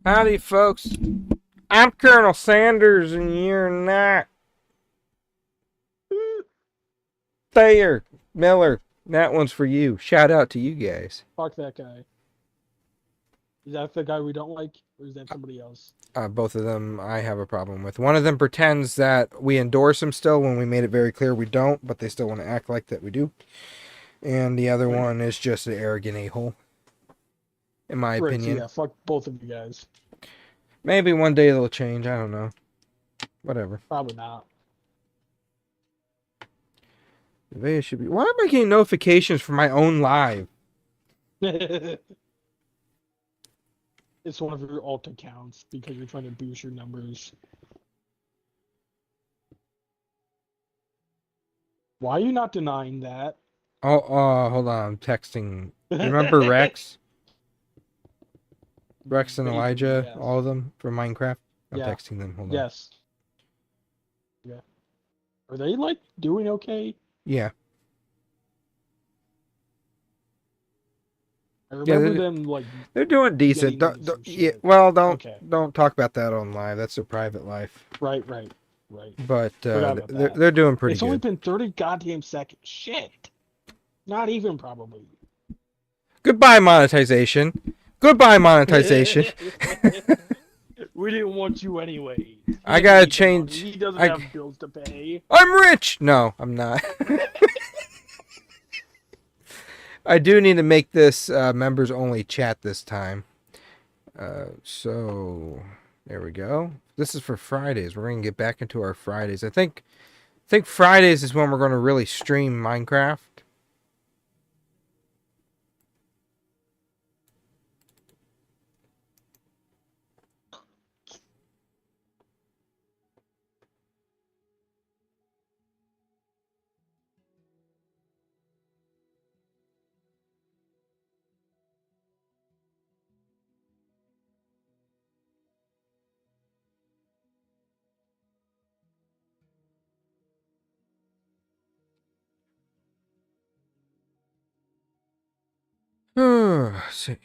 Howdy, folks. I'm Colonel Sanders, and you're not. Thayer, Miller, that one's for you. Shout out to you guys. Fuck that guy. Is that the guy we don't like, or is that somebody else? Both of them I have a problem with. One of them pretends that we endorse him still when we made it very clear we don't, but they still want to act like that we do. And the other Right. one is just an arrogant a-hole, in my Right. So opinion. yeah, fuck both of you guys. Maybe one day they'll change. I don't know. Whatever. Probably not. They should be. Why am I getting notifications for my own live? It's one of your alt accounts because you're trying to boost your numbers. Why are you not denying that? Oh, hold on. I'm texting. You remember Rex? Rex and Vaguely, Elijah, yes. all of them from Minecraft. I'm Yeah. texting them. Hold on. Yes. Yeah. Are they like doing okay? Yeah, I yeah, remember them like they're doing decent. getting into some Yeah, shit. well, Okay. don't talk about that on live. That's their private life. Right. Right. Right. But Forgot about that. they're doing pretty It's only good. been 30 goddamn seconds. Shit. Not even probably. Goodbye monetization. Goodbye monetization. We didn't want you anyway. He I didn't gotta need the money. change. He doesn't I have bills to pay. I'm rich. No, I'm not. I do need to make this members only chat this time. So there we go. This is for Fridays. We're gonna get back into our Fridays. I think Fridays is when we're gonna really stream Minecraft. Let's see.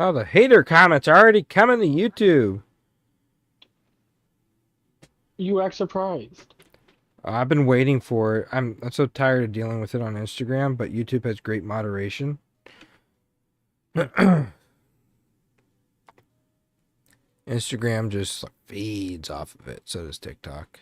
Oh, the hater comments are already coming to YouTube. You act surprised. I've been waiting for it. I'm so tired of dealing with it on Instagram, but YouTube has great moderation. Instagram just feeds off of it. So does TikTok.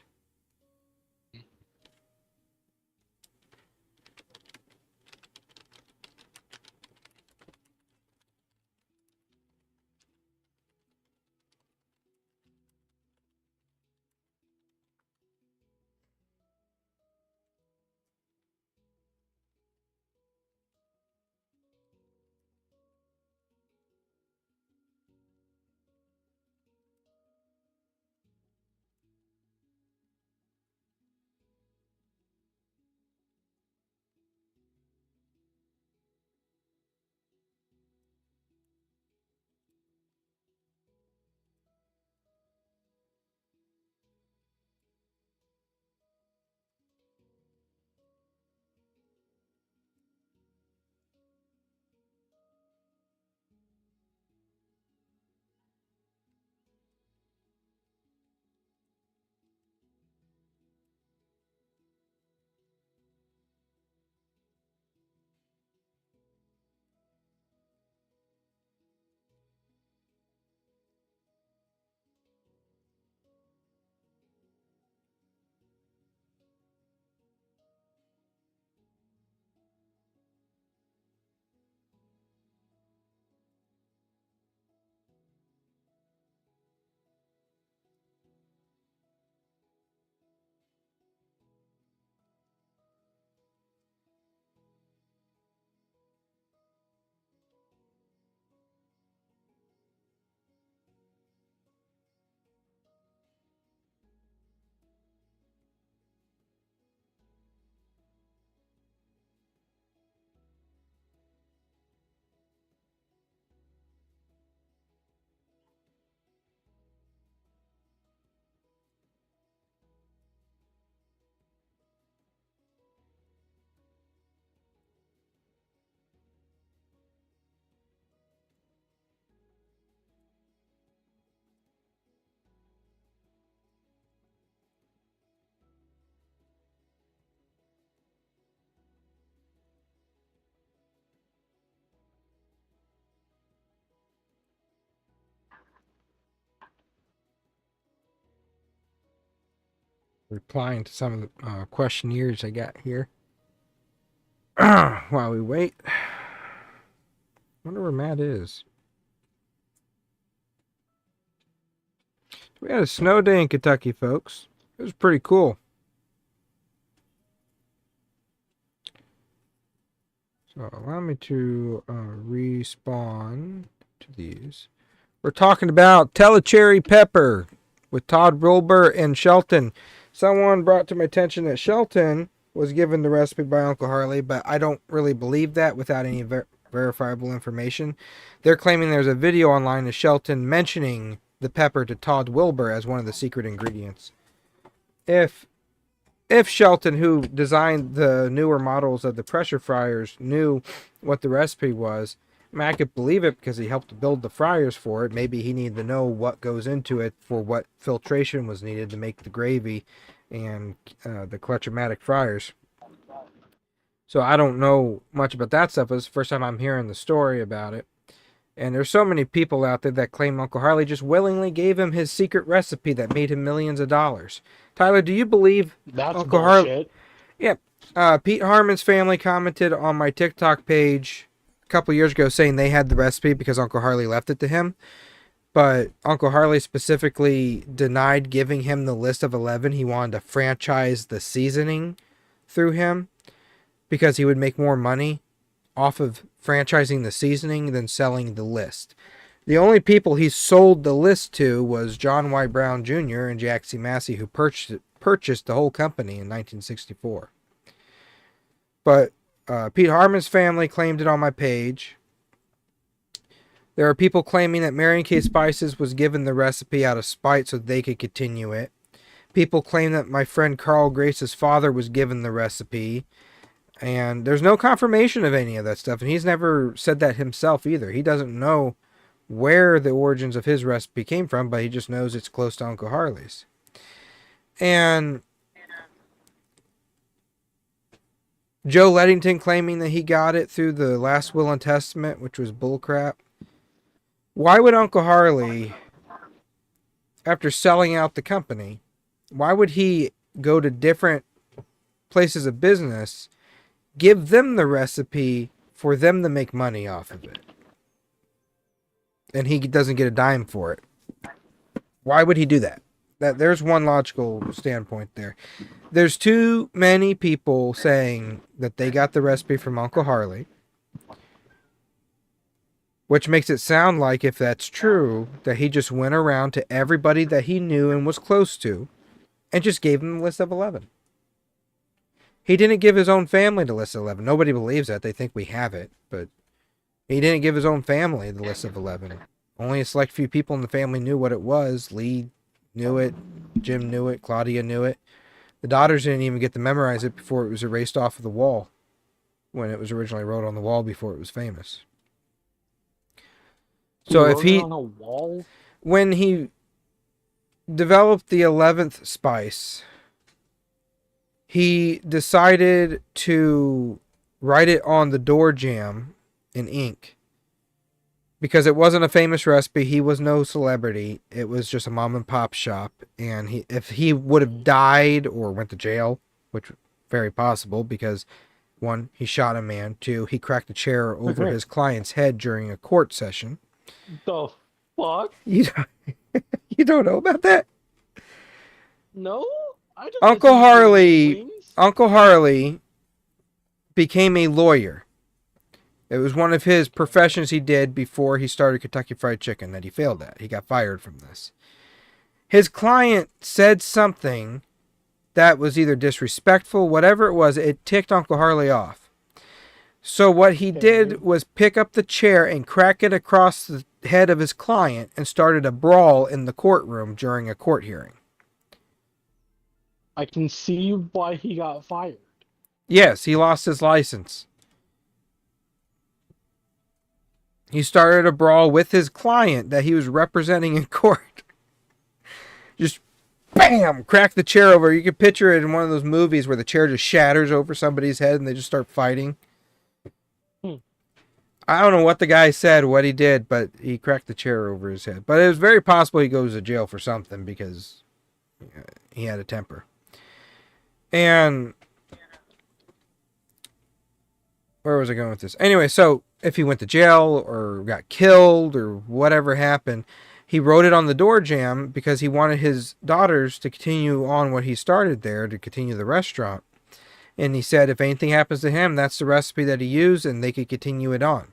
replying to some of the questionnaires I got here. While we wait. Wonder where Matt is. We had a snow day in Kentucky, folks. It was pretty cool. So allow me to respawn to these. We're talking about Telecherry Pepper with Todd Wilbur and Shelton. Someone brought to my attention that Shelton was given the recipe by Uncle Harley, but I don't really believe that without any verifiable information. They're claiming there's a video online of Shelton mentioning the pepper to Todd Wilbur as one of the secret ingredients. If Shelton, who designed the newer models of the pressure fryers, knew what the recipe was, I mean, I could believe it because he helped build the fryers for it. Maybe he needed to know what goes into it for what filtration was needed to make the gravy and the Clutch-O-Matic fryers. So I don't know much about that stuff. It's the first time I'm hearing the story about it. And there's so many people out there that claim Uncle Harley just willingly gave him his secret recipe that made him millions of dollars. Tyler, do you believe That's Uncle Harley? bullshit. Yeah. Pete Harmon's family commented on my TikTok page a couple years ago saying they had the recipe because Uncle Harley left it to him. But Uncle Harley specifically denied giving him the list of 11. He wanted to franchise the seasoning through him because he would make more money off of franchising the seasoning than selling the list. The only people he sold the list to was John Y. Brown Jr. and Jack C. Massey, who purchased the whole company in 1964. But Pete Harmon's family claimed it on my page. There are people claiming that Marion K. Spices was given the recipe out of spite so they could continue it. People claim that my friend Carl Grace's father was given the recipe. And there's no confirmation of any of that stuff. And he's never said that himself either. He doesn't know where the origins of his recipe came from, but he just knows it's close to Uncle Harley's. And Joe Leddington claiming that he got it through the last will and testament, which was bullcrap. Why would Uncle Harley, after selling out the company, why would he go to different places of business, give them the recipe for them to make money off of it, and he doesn't get a dime for it? Why would he do that? There's one logical standpoint there. There's too many people saying that they got the recipe from Uncle Harley, which makes it sound like, if that's true, that he just went around to everybody that he knew and was close to and just gave them the list of 11. He didn't give his own family the list of 11. Nobody believes that. They think we have it, but he didn't give his own family the list of 11. Only a select few people in the family knew what it was. Lee knew it. Jim knew it. Claudia knew it. The daughters didn't even get to memorize it before it was erased off of the wall, when it was originally wrote on the wall before it was famous. So if he, on a wall, when he developed the 11th spice, he decided to write it on the door jamb in ink because it wasn't a famous recipe. He was no celebrity. It was just a mom and pop shop. And if he would have died or went to jail, which very possible because, one, he shot a man. Two, he cracked a chair over his client's head during a court session. the fuck? You don't know about that? No? I just Uncle assumed Harley, wings. Uncle Harley became a lawyer. It was one of his professions he did before he started Kentucky Fried Chicken that he failed at. He got fired from this. His client said something that was either disrespectful, whatever it was, it ticked Uncle Harley off. So what he did was pick up the chair and crack it across the head of his client and started a brawl in the courtroom during a court hearing. I can see why he got fired. Yes, he lost his license. He started a brawl with his client that he was representing in court. Just bam, crack the chair over. You can picture it in one of those movies where the chair just shatters over somebody's head and they just start fighting. I don't know what the guy said, what he did, but he cracked the chair over his head. But it was very possible he goes to jail for something because he had a temper. And where was I going with this? Anyway, so if he went to jail or got killed or whatever happened, he wrote it on the door jamb because he wanted his daughters to continue on what he started there, to continue the restaurant. And he said if anything happens to him, that's the recipe that he used and they could continue it on.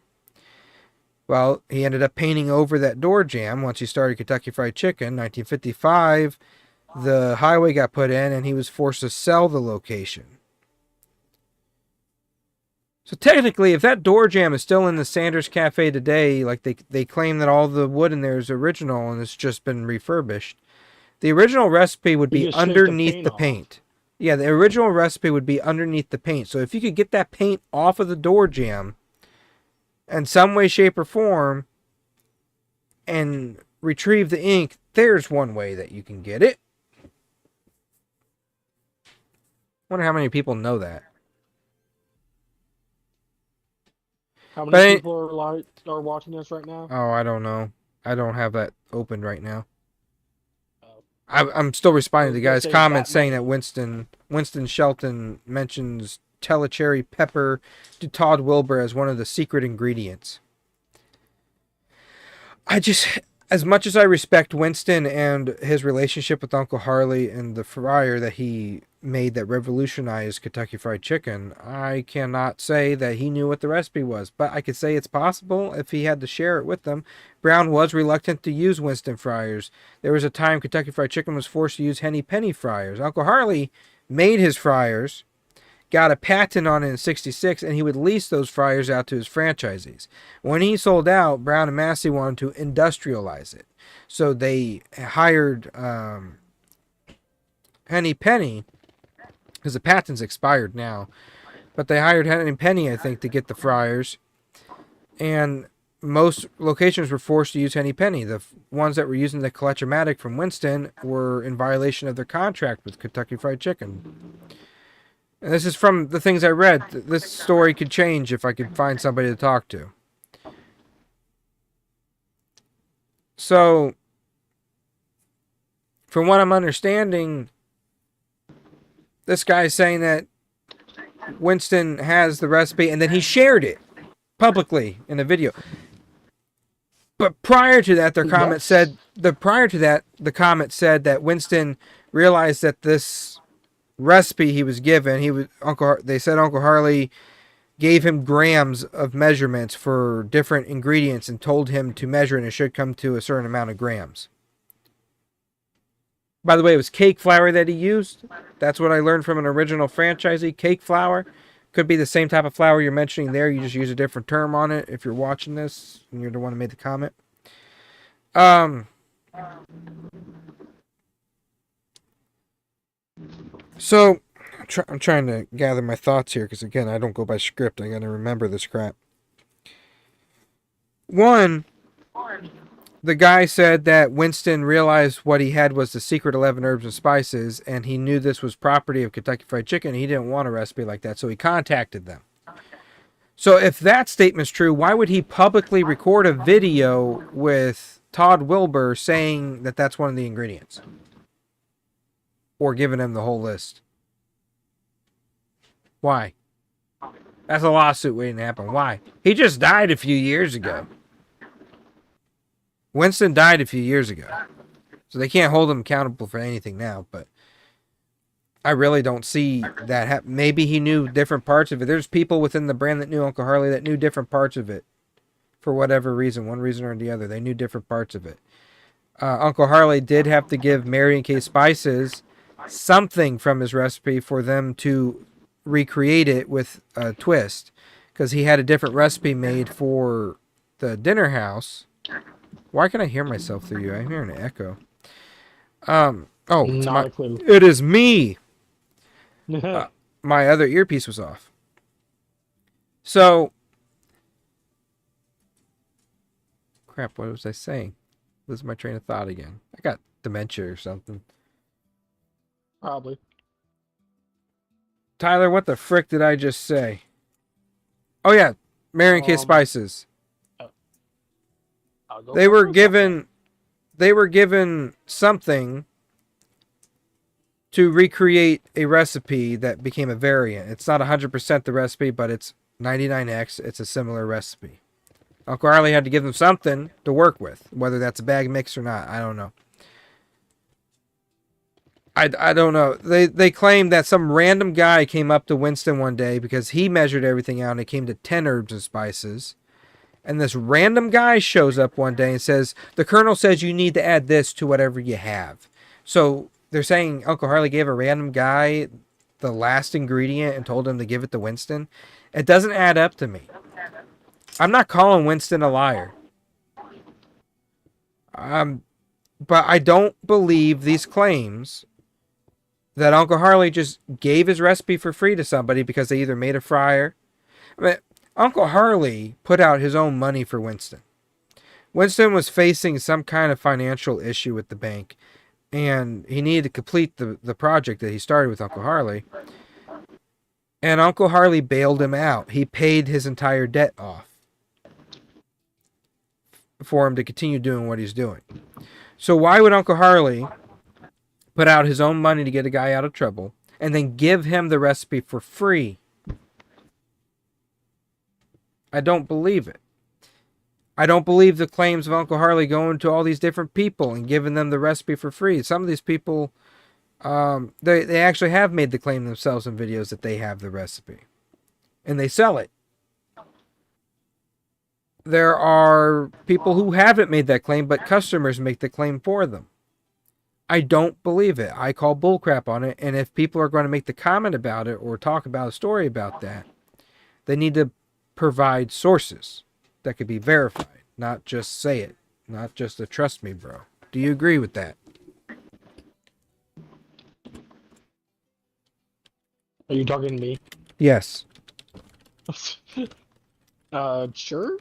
Well, he ended up painting over that door jamb once he started Kentucky Fried Chicken. 1955, the highway got put in and he was forced to sell the location. So technically, if that door jamb is still in the Sanders Cafe today, like they claim that all the wood in there is original and it's just been refurbished, the original recipe would He be just shaved the underneath paint the off. paint. Yeah, the original recipe would be underneath the paint. So if you could get that paint off of the door jamb in some way, shape, or form and retrieve the ink, there's one way that you can get it. Wonder how many people know that. How many But people are watching this right now? oh, I don't know. I don't have that opened right now. Oh. I'm still I responding was to gonna guys' say comments that saying many. that Winston Shelton mentions telecherry pepper to Todd Wilbur as one of the secret ingredients. I just, as much as I respect Winston and his relationship with Uncle Harley and the fryer that he made that revolutionized Kentucky Fried Chicken, I cannot say that he knew what the recipe was. But I could say it's possible if he had to share it with them. Brown was reluctant to use Winston fryers. There was a time Kentucky Fried Chicken was forced to use Henny Penny fryers. Uncle Harley made his fryers, got a patent on it in '66, and he would lease those fryers out to his franchisees. When he sold out, Brown and Massey wanted to industrialize it. So they hired Henny Penny, because the patent's expired now, but they hired Henny Penny, I think, to get the fryers. And most locations were forced to use Henny Penny. The ones that were using the Collection-Matic from Winston were in violation of their contract with Kentucky Fried Chicken. And this is from the things I read. This story could change if I could find somebody to talk to. So, from what I'm understanding, this guy is saying that Winston has the recipe and then he shared it publicly in a video. But prior to that, their comment said the comment said that Winston realized that this recipe he was given, they said Uncle Harley gave him grams of measurements for different ingredients and told him to measure it and it should come to a certain amount of grams. By the way, it was cake flour that he used. That's what I learned from an original franchisee. Cake flour could be the same type of flour you're mentioning there. You just use a different term on it if you're watching this and you're the one who made the comment. So I'm trying to gather my thoughts here because, again, I don't go by script. I got to remember this crap. One, the guy said that Winston realized what he had was the secret 11 herbs and spices, and he knew this was property of Kentucky Fried Chicken, and he didn't want a recipe like that, so he contacted them. So if that statement's true, why would he publicly record a video with Todd Wilbur saying that that's one of the ingredients? Or giving him the whole list? Why? That's a lawsuit waiting to happen. Why? He just died a few years ago. Winston died a few years ago. So they can't hold him accountable for anything now, but I really don't see that maybe he knew different parts of it. There's people within the brand that knew Uncle Harley that knew different parts of it for whatever reason, one reason or the other. They knew different parts of it. Uncle Harley did have to give Mary and Kay Spices something from his recipe for them to recreate it with a twist, because he had a different recipe made for the dinner house. Why can I hear myself through you? I'm hearing an echo. Not a clue. It is me. My other earpiece was off. So, crap, what was I saying? Lose my train of thought again. I got dementia or something. Probably. Tyler, what the frick did I just say? Oh yeah, Mary and Kay Spices. They were given something to recreate a recipe that became a variant. It's not 100% the recipe, but it's 99x. It's a similar recipe. Uncle Harley had to give them something to work with, whether that's a bag mix or not. I don't know. I don't know. They claim that some random guy came up to Winston one day because he measured everything out and it came to 10 herbs and spices. And this random guy shows up one day and says, the colonel says you need to add this to whatever you have. So they're saying Uncle Harley gave a random guy the last ingredient and told him to give it to Winston. It doesn't add up to me. I'm not calling Winston a liar. But I don't believe these claims that Uncle Harley just gave his recipe for free to somebody because they either made a fryer. I mean, Uncle Harley put out his own money for Winston. Winston was facing some kind of financial issue with the bank, and he needed to complete the project that he started with Uncle Harley. And Uncle Harley bailed him out. He paid his entire debt off for him to continue doing what he's doing. So why would Uncle Harley put out his own money to get a guy out of trouble and then give him the recipe for free? I don't believe it. I don't believe the claims of Uncle Harley going to all these different people and giving them the recipe for free. Some of these people, they actually have made the claim themselves in videos that they have the recipe. And they sell it. There are people who haven't made that claim, but customers make the claim for them. I don't believe it. I call bullcrap on it. And if people are going to make the comment about it or talk about a story about that, they need to provide sources that could be verified, not just say it, not just a trust me, bro. Do you agree with that? Are you talking to me? Yes. Sure.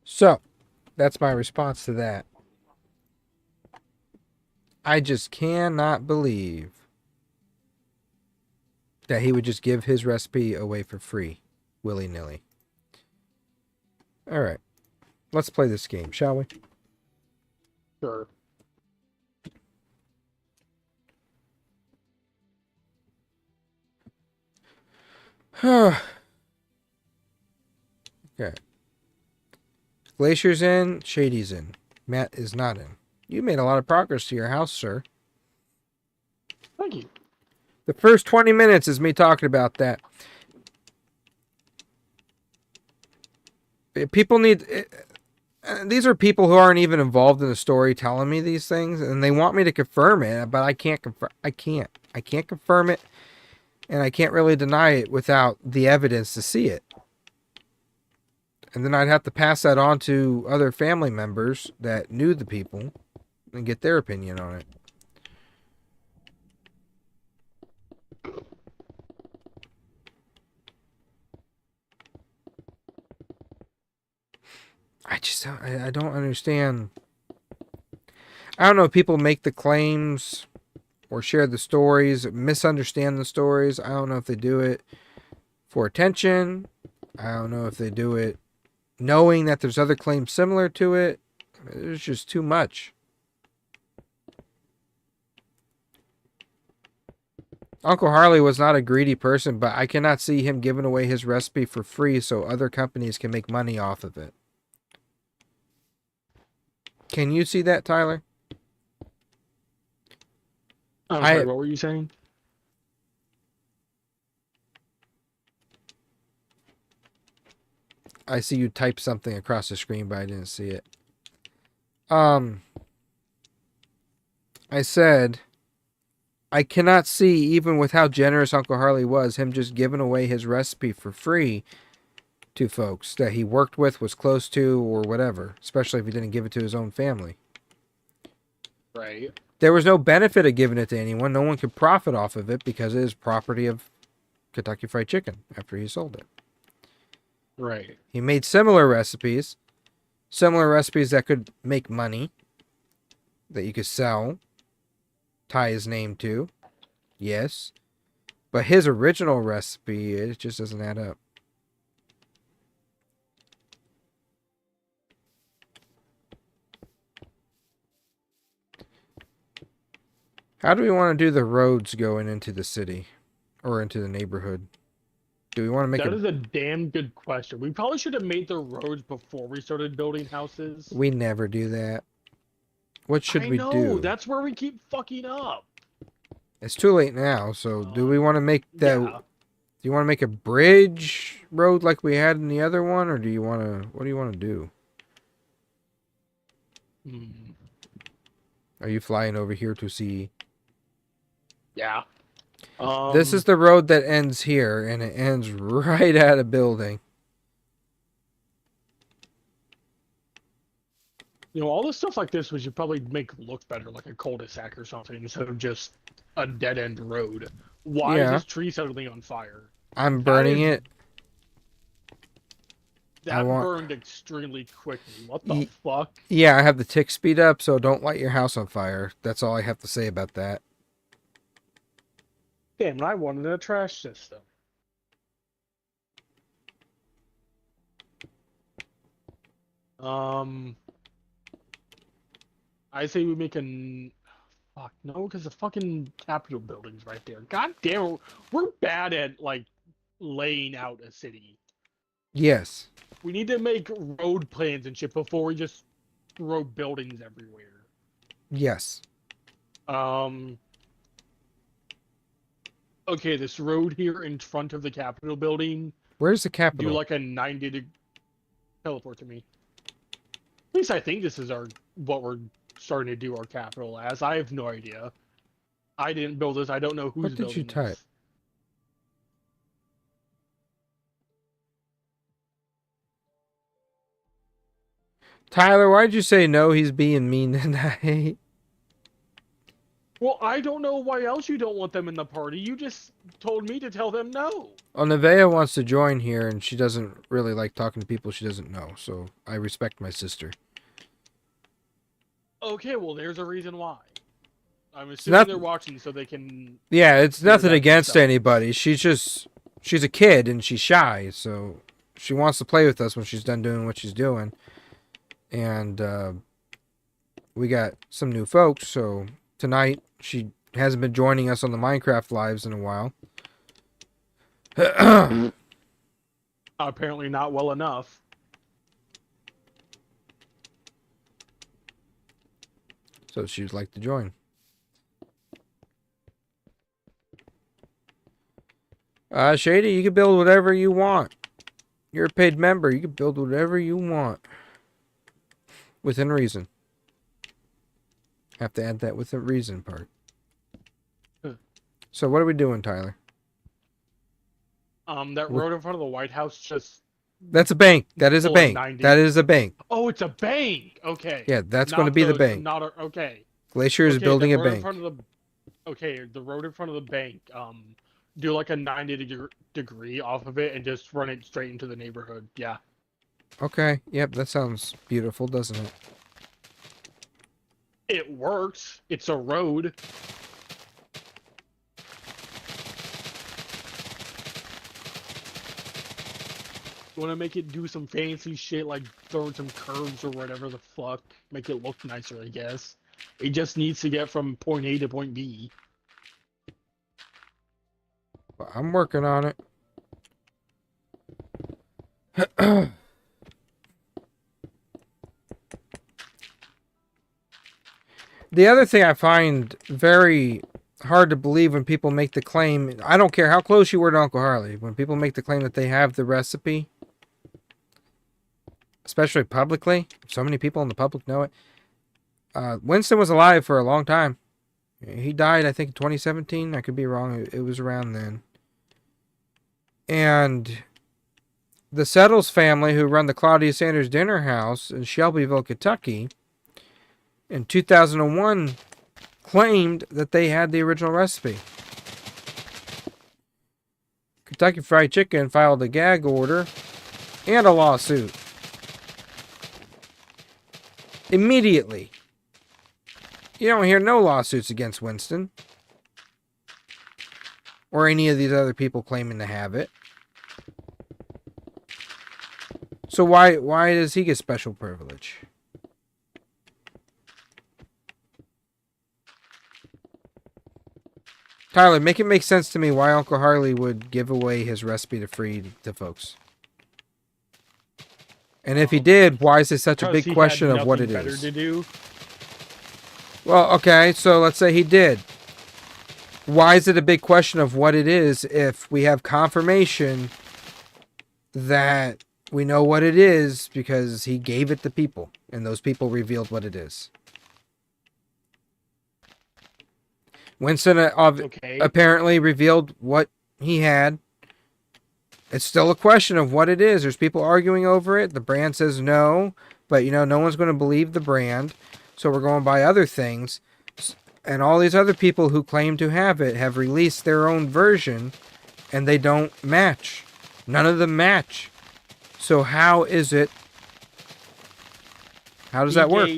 So, that's my response to that. I just cannot believe that he would just give his recipe away for free, willy-nilly. All right. Let's play this game, shall we? Sure. Okay. Glacier's in, Shady's in. Matt is not in. You made a lot of progress to your house, sir. Thank you. The first 20 minutes is me talking about that. People need... These are people who aren't even involved in the story telling me these things, and they want me to confirm it, but I can't confirm. I can't confirm it, and I can't really deny it without the evidence to see it. And then I'd have to pass that on to other family members that knew the people and get their opinion on it. I don't understand. I don't know if people make the claims or share the stories, misunderstand the stories. I don't know if they do it for attention. I don't know if they do it knowing that there's other claims similar to it. There's just too much. Uncle Harley was not a greedy person, but I cannot see him giving away his recipe for free so other companies can make money off of it. Can you see that, Tyler? I'm sorry, what were you saying? I see you type something across the screen, but I didn't see it. I said, I cannot see, even with how generous Uncle Harley was, him just giving away his recipe for free to folks that he worked with, was close to, or whatever. Especially if he didn't give it to his own family. Right. There was no benefit of giving it to anyone. No one could profit off of it because it is property of Kentucky Fried Chicken after he sold it. Right. He made similar recipes that could make money, that you could sell, tie his name to. Yes. But his original recipe, it just doesn't add up. How do we want to do the roads going into the city or into the neighborhood? Do we want to make That it? is a damn good question. We probably should have made the roads before we started building houses. We never do that. What should I we know, do? that's where we keep fucking up. It's too late now. So do we want to make that? Yeah. Do you want to make a bridge road like we had in the other one, or do you want to? What do you want to do? Hmm. Are you flying over here to see? Yeah. This is the road that ends here, and it ends right at a building. You know, all the stuff like this we should probably make look better, like a cul-de-sac or something, instead of just a dead-end road. Why is Yeah. this tree suddenly on fire? I'm burning is- it. That want- burned extremely quickly. What the fuck? Yeah, I have the tick speed up, so don't light your house on fire. That's all I have to say about that. Damn, and I wanted a trash system. I say we make fuck no, because the fucking Capitol building's right there. God damn it, we're bad at like laying out a city. Yes. We need to make road plans and shit before we just throw buildings everywhere. Yes. Okay, this road here in front of the Capitol building. Where's the Do capital? like a 90-degree teleport to me. At least I think this is what we're starting to do our capital as. I have no idea. I didn't build this. I don't know who's What did building you type? this. Tyler, why'd you say no? He's being mean tonight. Well, I don't know why else you don't want them in the party. You just told me to tell them no. Well, Nevaeh wants to join here, and she doesn't really like talking to people she doesn't know, so I respect my sister. Okay, well, there's a reason why. I'm assuming they're watching so they can... Yeah, it's hear nothing that against stuff. anybody. She's a kid, and she's shy, so she wants to play with us when she's done doing what she's doing. And we got some new folks, so tonight she hasn't been joining us on the Minecraft lives in a while. Apparently not well enough. So she would like to join. Shady, you can build whatever you want. You're a paid member. You can build whatever you want. Within reason. Have to add that within reason part. So what are we doing, Tyler? That road in front of the White House just... That's a bank. That is a Full of bank. 90. That is a bank. Oh, it's a bank! Okay. Yeah, that's Not going to be the those- bank. Not a... Okay. Glacier is Okay, building the a road in bank. front of the... Okay, the road in front of the bank, do like a 90-degree off of it and just run it straight into the neighborhood. Yeah. Okay. Yep, that sounds beautiful, doesn't it? It works. It's a road. You want to make it do some fancy shit like throwing some curves or whatever the fuck. Make it look nicer, I guess. It just needs to get from point A to point B. I'm working on it. The other thing I find very hard to believe when people make the claim, I don't care how close you were to Uncle Harley, when people make the claim that they have the recipe, especially publicly, so many people in the public know it. Winston was alive for a long time. He died, I think, in 2017. I could be wrong. It was around then. And the Settles family, who run the Claudia Sanders Dinner House in Shelbyville, Kentucky, in 2001, claimed that they had the original recipe. Kentucky Fried Chicken filed a gag order and a lawsuit. Immediately. You don't hear no lawsuits against Winston. Or any of these other people claiming to have it. So why does he get special privilege? Tyler, make it make sense to me why Uncle Harley would give away his recipe to free to folks. And if he did, why is it such a big question of what it is? To do. Well, okay, so let's say he did. Why is it a big question of what it is if we have confirmation that we know what it is because he gave it to people and those people revealed what it is? Winston apparently revealed what he had. It's still a question of what it is. There's people arguing over it. The brand says no, but no one's going to believe the brand. So we're going by other things. And all these other people who claim to have it have released their own version and they don't match. None of them match. So how is it? How does that work?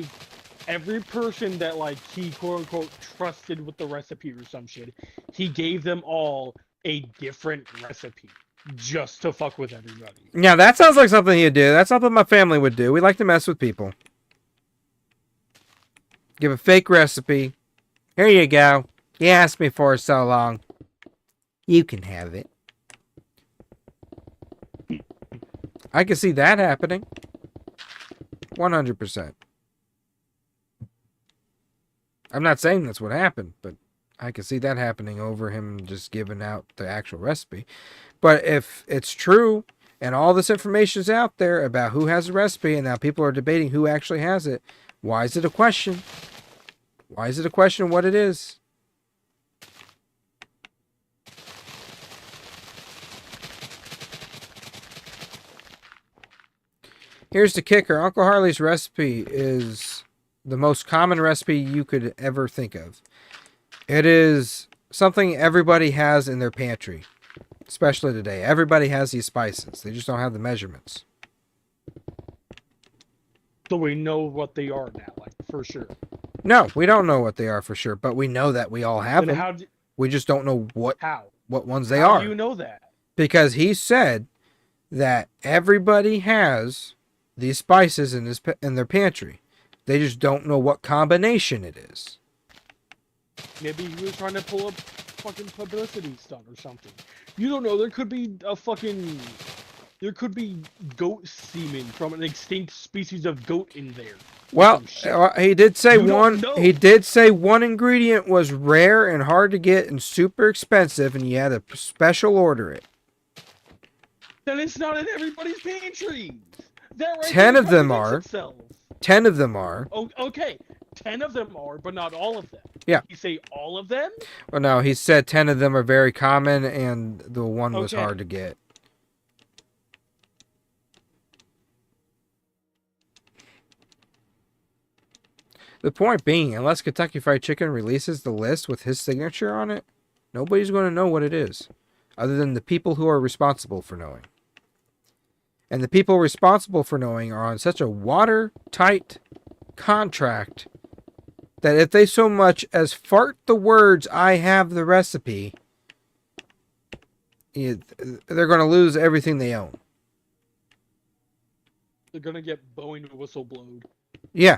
Every person that he quote unquote trusted with the recipe or some shit, he gave them all a different recipe just to fuck with everybody. Yeah, that sounds like something he'd do. That's something my family would do. We like to mess with people. Give a fake recipe. Here you go. You asked me for it so long. You can have it. I can see that happening. 100%. I'm not saying that's what happened, but I can see that happening over him just giving out the actual recipe. But if it's true and all this information is out there about who has the recipe and now people are debating who actually has it, why is it a question? Why is it a question of what it is? Here's the kicker. Uncle Harley's recipe is the most common recipe you could ever think of. It is something everybody has in their pantry, especially today. Everybody has these spices. They just don't have the measurements. So we know what they are now, for sure. No, we don't know what they are for sure, but we know that we all have them. We just don't know what ones they are. How do you know that? Because he said that everybody has these spices in their pantry. They just don't know what combination it is. Maybe he was trying to pull up fucking publicity stunt or something. You don't know. There could be goat semen from an extinct species of goat in there. Well, he did say He did say one ingredient was rare and hard to get and super expensive, and you had to special order it. Then it's not in everybody's pantries. 10 of them are. 10 of them are. Oh, okay. 10 of them are, but not all of them. Yeah. Did he say all of them? Well, no, he said 10 of them are very common, and the one was hard to get. The point being, unless Kentucky Fried Chicken releases the list with his signature on it, nobody's going to know what it is, other than the people who are responsible for knowing. And the people responsible for knowing are on such a watertight contract that if they so much as fart the words, "I have the recipe," they're going to lose everything they own. They're going to get Boeing whistle blowed. Yeah.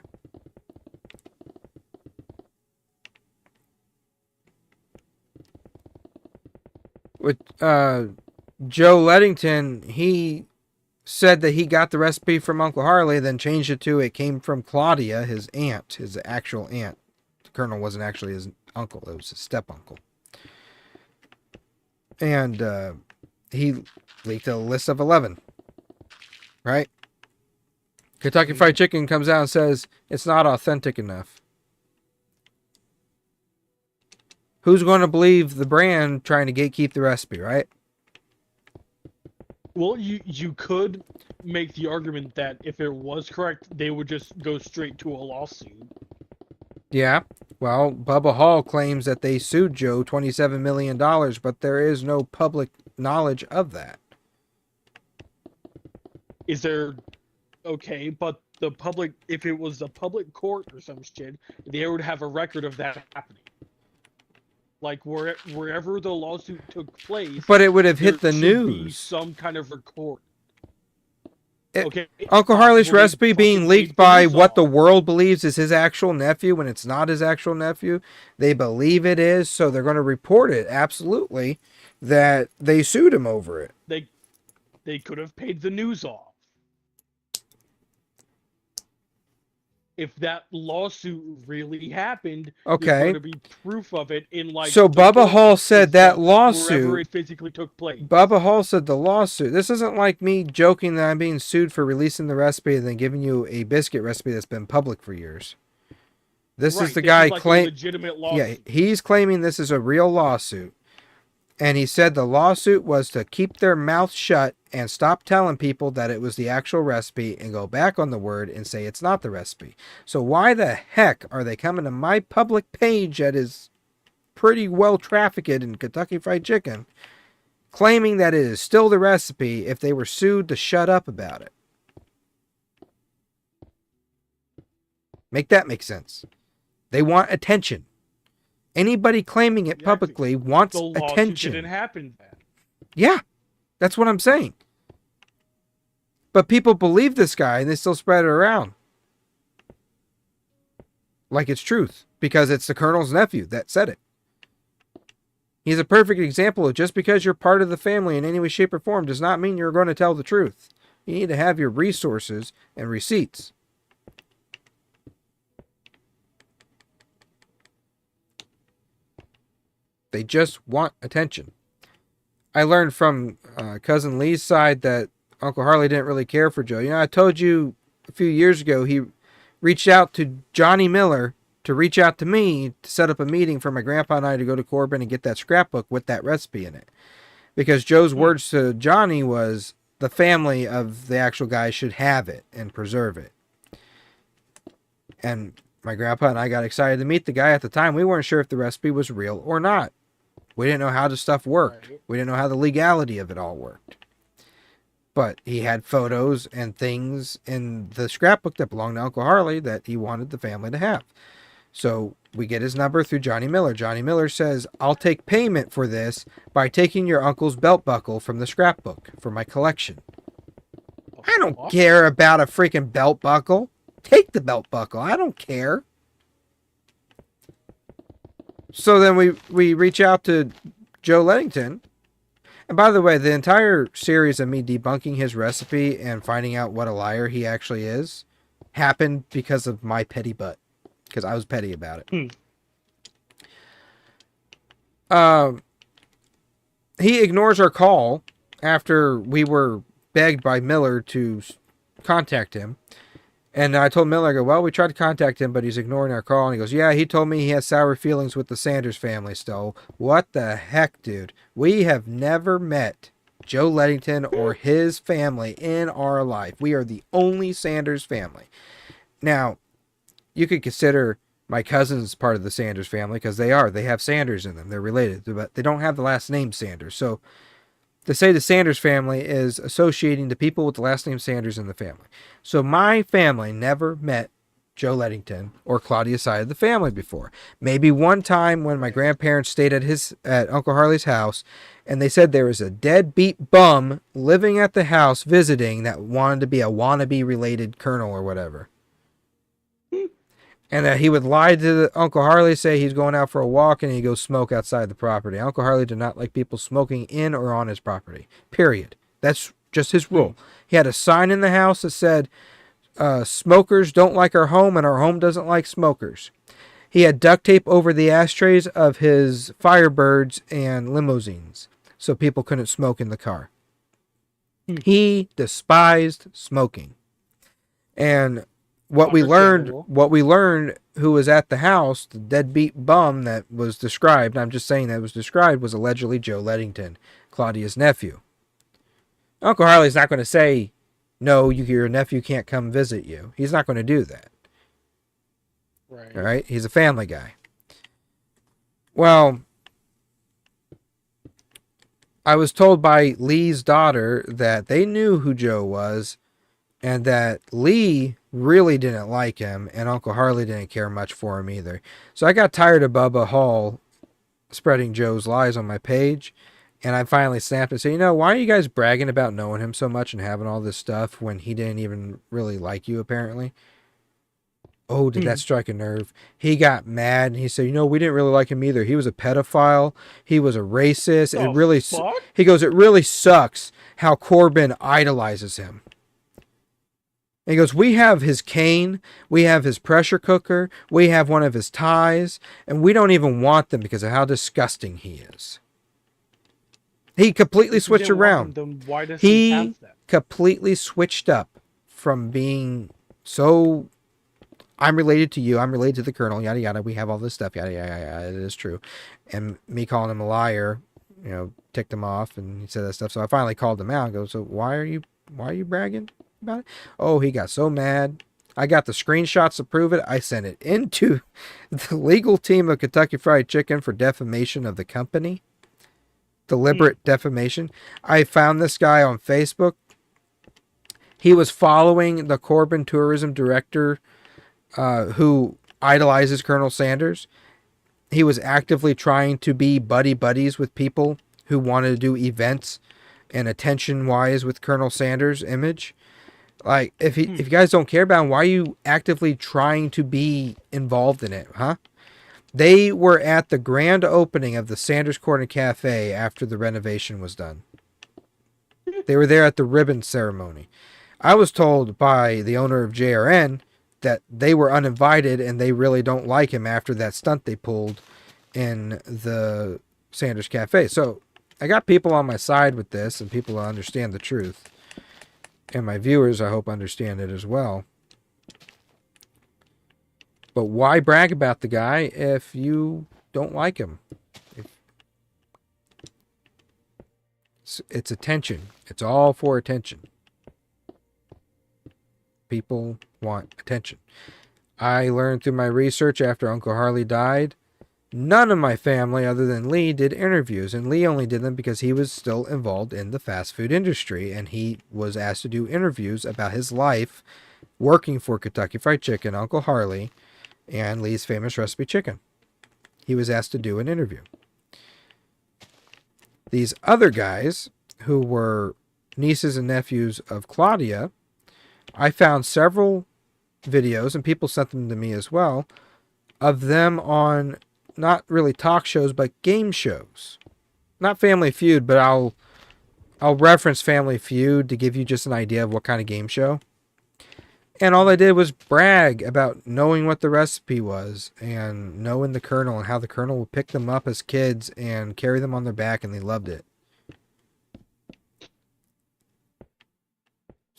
With Joe Leddington, he said that he got the recipe from Uncle Harley, then changed it to it came from Claudia, his aunt, his actual aunt. The Colonel wasn't actually his uncle, it was his step-uncle. And he leaked a list of 11. Right? Kentucky Fried Chicken comes out and says it's not authentic enough. Who's going to believe the brand trying to gatekeep the recipe, right? Well, you could make the argument that if it was correct, they would just go straight to a lawsuit. Yeah. Well, Bubba Hall claims that they sued Joe $27 million, but there is no public knowledge of that. Is there okay? But the public, if it was a public court or some shit, they would have a record of that happening. Like wherever the lawsuit took place, But it would have hit there the should be news. some kind of record. It, Okay, it's Uncle Harley's possible they recipe being fucking leaked taped the by news what the off. world believes is his actual nephew when it's not his actual nephew. They believe it is, so they're going to report it absolutely that they sued him over it. They could have paid the news off. If that lawsuit really happened, there's going Okay. to be proof of it in like So the Bubba court Hall said that system, wherever lawsuit. it physically took place. Bubba Hall said the lawsuit. This isn't like me joking that I'm being sued for releasing the recipe and then giving you a biscuit recipe that's been public for years. This Right, is the this guy is like a claim. legitimate Yeah, lawsuit. he's claiming this is a real lawsuit. And he said the lawsuit was to keep their mouth shut and stop telling people that it was the actual recipe and go back on the word and say it's not the recipe. So why the heck are they coming to my public page that is pretty well trafficked in Kentucky Fried Chicken, claiming that it is still the recipe if they were sued to shut up about it? Make that make sense. They want attention. Anybody claiming it publicly wants The lawsuit attention. didn't happen then. Yeah, that's what I'm saying. But people believe this guy and they still spread it around like it's truth because it's the Colonel's nephew that said it. He's a perfect example of just because you're part of the family in any way, shape, or form does not mean you're going to tell the truth. You need to have your resources and receipts. They just want attention. I learned from Cousin Lee's side that Uncle Harley didn't really care for Joe. You know, I told you a few years ago he reached out to Johnny Miller to reach out to me to set up a meeting for my grandpa and I to go to Corbin and get that scrapbook with that recipe in it. Because Joe's words to Johnny was the family of the actual guy should have it and preserve it. And my grandpa and I got excited to meet the guy. At the time, we weren't sure if the recipe was real or not. We didn't know how the stuff worked. Right. We didn't know how the legality of it all worked. But he had photos and things in the scrapbook that belonged to Uncle Harley that he wanted the family to have. So we get his number through Johnny Miller. Johnny Miller says, I'll take payment for this by taking your uncle's belt buckle from the scrapbook for my collection. I don't care about a freaking belt buckle. Take the belt buckle. I don't care. So then we reach out to Joe Lettington. And by the way, the entire series of me debunking his recipe and finding out what a liar he actually is happened because of my petty butt. Because I was petty about it. He ignores our call after we were begged by Miller to contact him. And I told Miller, I go, well, we tried to contact him, but he's ignoring our call. And he goes, yeah, he told me he has sour feelings with the Sanders family still. What the heck, dude? We have never met Joe Lettington or his family in our life. We are the only Sanders family. Now, you could consider my cousins part of the Sanders family because they are. They have Sanders in them. They're related, but they don't have the last name Sanders. So to say the Sanders family is associating the people with the last name Sanders in the family. So my family never met Joe Lettington or Claudia's side of the family before. Maybe one time when my grandparents stayed at Uncle Harley's house and they said there was a deadbeat bum living at the house visiting that wanted to be a wannabe related colonel or whatever. And that he would lie to Uncle Harley, say he's going out for a walk, and he'd go smoke outside the property. Uncle Harley did not like people smoking in or on his property. Period. That's just his rule. He had a sign in the house that said, smokers don't like our home, and our home doesn't like smokers. He had duct tape over the ashtrays of his Firebirds and limousines, so people couldn't smoke in the car. He despised smoking. And what we learned who was at the house, the deadbeat bum that was described, I'm just saying that was described, was allegedly Joe Lettington, Claudia's nephew. Uncle Harley's not going to say, no, your nephew can't come visit you. He's not going to do that. All Right. right, he's a family guy. Well, I was told by Lee's daughter that they knew who Joe was and that Lee really didn't like him and Uncle Harley didn't care much for him either. So I got tired of Bubba Hall spreading Joe's lies on my page, and I finally snapped and said, why are you guys bragging about knowing him so much and having all this stuff when he didn't even really like you, apparently? Oh, did that strike a nerve? He got mad and he said, we didn't really like him either. He was a pedophile. He was a racist. The fuck? He goes, it really sucks how Corbin idolizes him. And he goes, we have his cane, we have his pressure cooker, we have one of his ties, and we don't even want them because of how disgusting he is. He completely If you switched didn't want around. them, then why does he have that? Completely switched up from being so, I'm related to you, I'm related to the colonel, yada yada, we have all this stuff, yada yada yada, it is true. And me calling him a liar, ticked him off, and he said that stuff. So I finally called him out and go, so why are you bragging about it? Oh, he got so mad. I got the screenshots to prove it. I sent it into the legal team of Kentucky Fried Chicken for defamation of the company. Deliberate defamation. I found this guy on Facebook. He was following the Corbin tourism director who idolizes Colonel Sanders. He was actively trying to be buddies with people who wanted to do events and attention-wise with Colonel Sanders' image. Like, if you guys don't care about him, why are you actively trying to be involved in it, huh? They were at the grand opening of the Sanders Corner Cafe after the renovation was done. They were there at the ribbon ceremony. I was told by the owner of JRN that they were uninvited and they really don't like him after that stunt they pulled in the Sanders Cafe. So I got people on my side with this and people who understand the truth. And my viewers, I hope, understand it as well. But why brag about the guy if you don't like him? It's attention. It's all for attention. People want attention. I learned through my research after Uncle Harley died, none of my family other than Lee did interviews, and Lee only did them because he was still involved in the fast food industry, and he was asked to do interviews about his life working for Kentucky Fried Chicken, Uncle Harley, and Lee's Famous Recipe Chicken. He was asked to do an interview. These other guys, who were nieces and nephews of Claudia, I found several videos, and people sent them to me as well, of them on not really talk shows, but game shows. Not Family Feud, but I'll reference Family Feud to give you just an idea of what kind of game show. And all they did was brag about knowing what the recipe was and knowing the Colonel and how the Colonel would pick them up as kids and carry them on their back, and they loved it.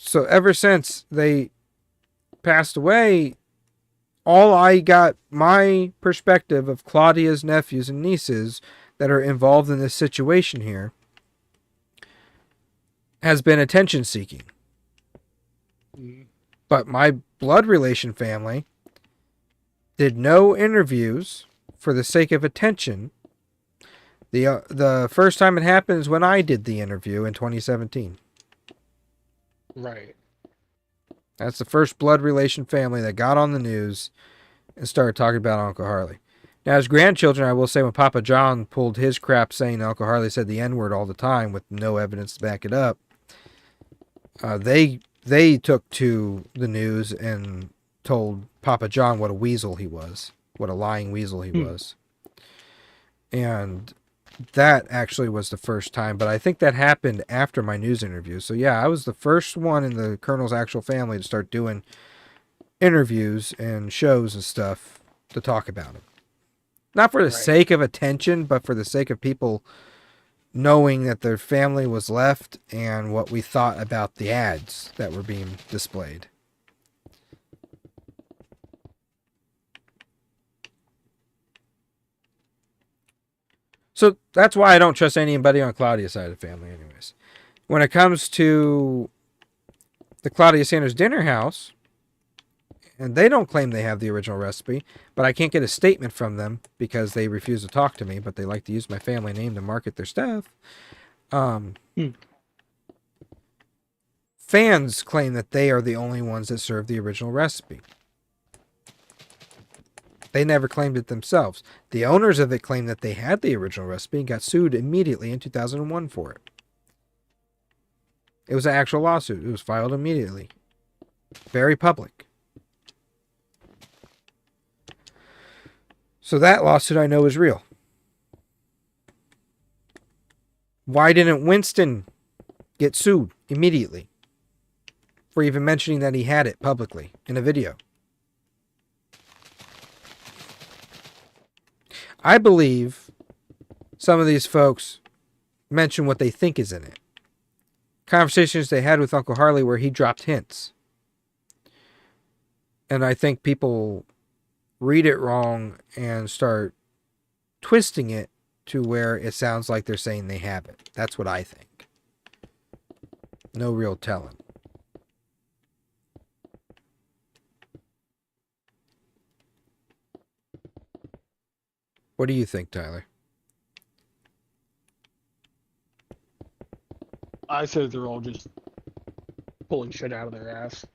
So ever since they passed away, all I got my perspective of Claudia's nephews and nieces that are involved in this situation here has been attention seeking. But my blood relation family did no interviews for the sake of attention. The first time it happened is when I did the interview in 2017. Right. That's the first blood relation family that got on the news and started talking about Uncle Harley. Now, as grandchildren, I will say when Papa John pulled his crap saying Uncle Harley said the N-word all the time with no evidence to back it up, they took to the news and told Papa John what a weasel he was, what a lying weasel he was. And that actually was the first time, but I think that happened after my news interview. So yeah, I was the first one in the Colonel's actual family to start doing interviews and shows and stuff to talk about him. Not for the sake of attention, but for the sake of people knowing that their family was left and what we thought about the ads that were being displayed. So that's why I don't trust anybody on Claudia's side of the family anyways. When it comes to the Claudia Sanders dinner house And they don't claim they have the original recipe, but I can't get a statement from them because they refuse to talk to me, but they like to use my family name to market their stuff. Um, Fans claim that they are the only ones that serve the original recipe. They never claimed it themselves. The owners of it claimed that they had the original recipe and got sued immediately in 2001 for it. It was an actual lawsuit. It was filed immediately. Very public. So that lawsuit I know is real. Why didn't Winston get sued immediately for even mentioning that he had it publicly in a video? I believe some of these folks mention what they think is in it. Conversations they had with Uncle Harley where he dropped hints. And I think people read it wrong and start twisting it to where it sounds like they're saying they have it. That's what I think. No real telling. What do you think, Tyler? I said they're all just pulling shit out of their ass.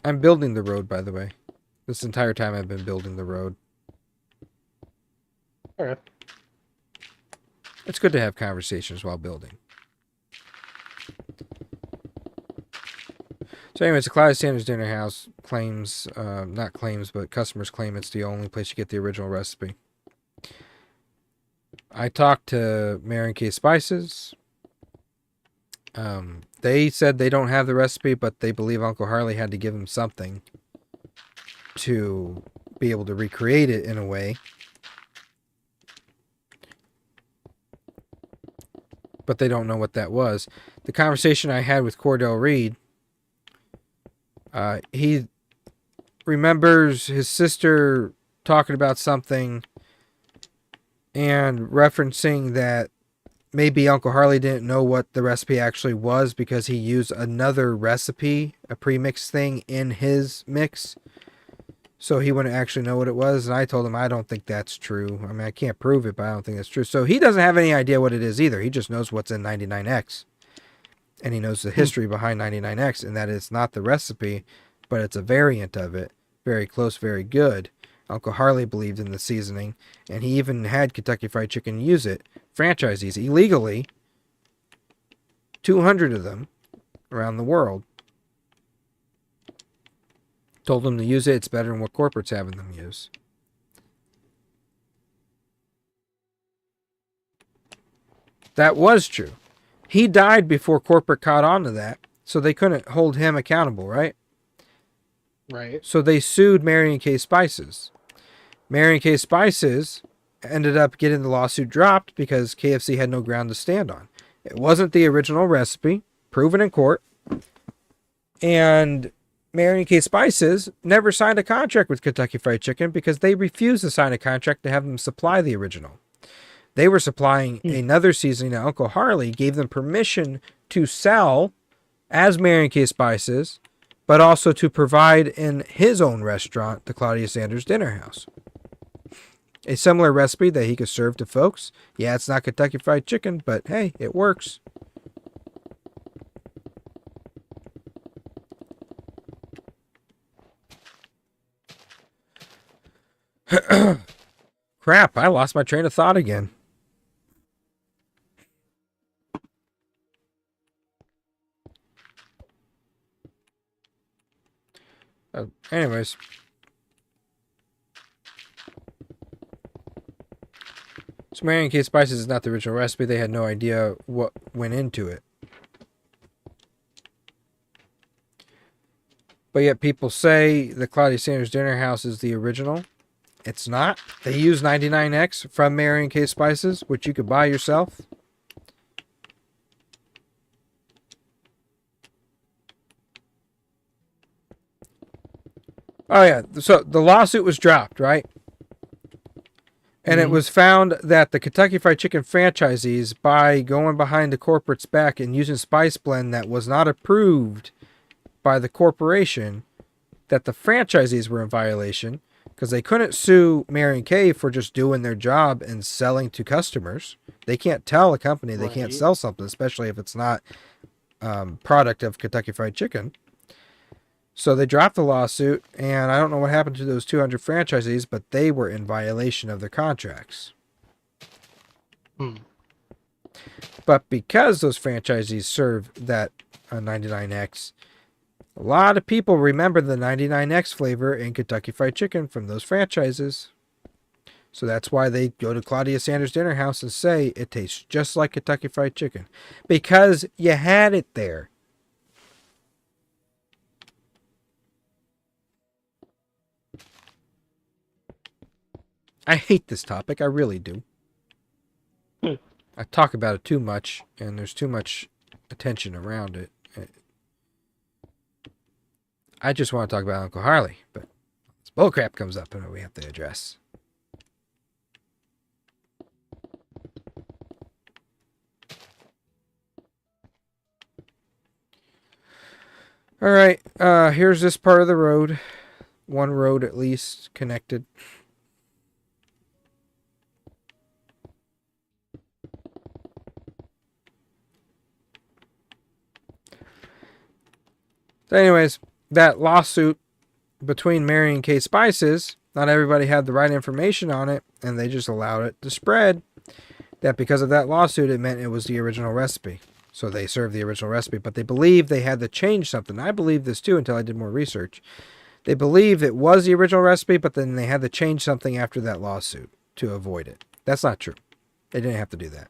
I'm building the road, by the way. This entire time I've been building the road. Okay. It's good to have conversations while building. So anyways, the Cloudy Sanders Dinner House claims, not claims, but customers claim it's the only place you get the original recipe. I talked to Mary Kay Spices. They said they don't have the recipe, but they believe Uncle Harley had to give them something to be able to recreate it in a way. But they don't know what that was. The conversation I had with Cordell Reed, he remembers his sister talking about something and referencing that maybe Uncle Harley didn't know what the recipe actually was because he used another recipe, a pre-mixed thing, in his mix. So he wouldn't actually know what it was. And I told him I don't think that's true. I mean, I can't prove it, but I don't think that's true. So he doesn't have any idea what it is either. He just knows what's in 99X. And he knows the history behind 99X, and that it's not the recipe, but it's a variant of it. Very close, very good. Uncle Harley believed in the seasoning, and he even had Kentucky Fried Chicken use it, franchisees, illegally, 200 of them around the world. Told them to use it, it's better than what corporate's having them use. That was true. He died before corporate caught on to that, so they couldn't hold him accountable, right? Right. So they sued Mary Kay Spices. Mary Kay Spices ended up getting the lawsuit dropped because KFC had no ground to stand on. It wasn't the original recipe, proven in court. And Mary Kay Spices never signed a contract with Kentucky Fried Chicken because they refused to sign a contract to have them supply the original. They were supplying another seasoning that Uncle Harley gave them permission to sell as Mary Kay Spices, but also to provide in his own restaurant, the Claudia Sanders Dinner House. A similar recipe that he could serve to folks. Yeah, it's not Kentucky Fried Chicken, but hey, it works. Crap, I lost my train of thought again. Anyways. So Mary Kay Spices is not the original recipe. They had no idea what went into it. But yet people say the Claudia Sanders Dinner House is the original. It's not. They use 99X from Mary Kay Spices, which you could buy yourself. Oh yeah, so the lawsuit was dropped, right? And it was found that the Kentucky Fried Chicken franchisees, by going behind the corporate's back and using spice blend that was not approved by the corporation, that the franchisees were in violation because they couldn't sue Mary and Kay for just doing their job and selling to customers. They can't tell a company they can't sell something, especially if it's not product of Kentucky Fried Chicken. So they dropped the lawsuit, and I don't know what happened to those 200 franchisees, but they were in violation of their contracts. But because those franchisees served that 99X, a lot of people remember the 99X flavor in Kentucky Fried Chicken from those franchises. So that's why they go to Claudia Sanders' Dinner House and say it tastes just like Kentucky Fried Chicken. Because you had it there. I hate this topic. I really do. I talk about it too much, and there's too much attention around it. I just want to talk about Uncle Harley, but this bullcrap comes up and we have to address. All right, here's this part of the road. One road at least connected. So anyways, that lawsuit between Mary and Kay Spices, not everybody had the right information on it, and they just allowed it to spread. That because of that lawsuit, it meant it was the original recipe. So they served the original recipe, but they believed they had to change something. I believed this too until I did more research. They believed it was the original recipe, but then they had to change something after that lawsuit to avoid it. That's not true. They didn't have to do that.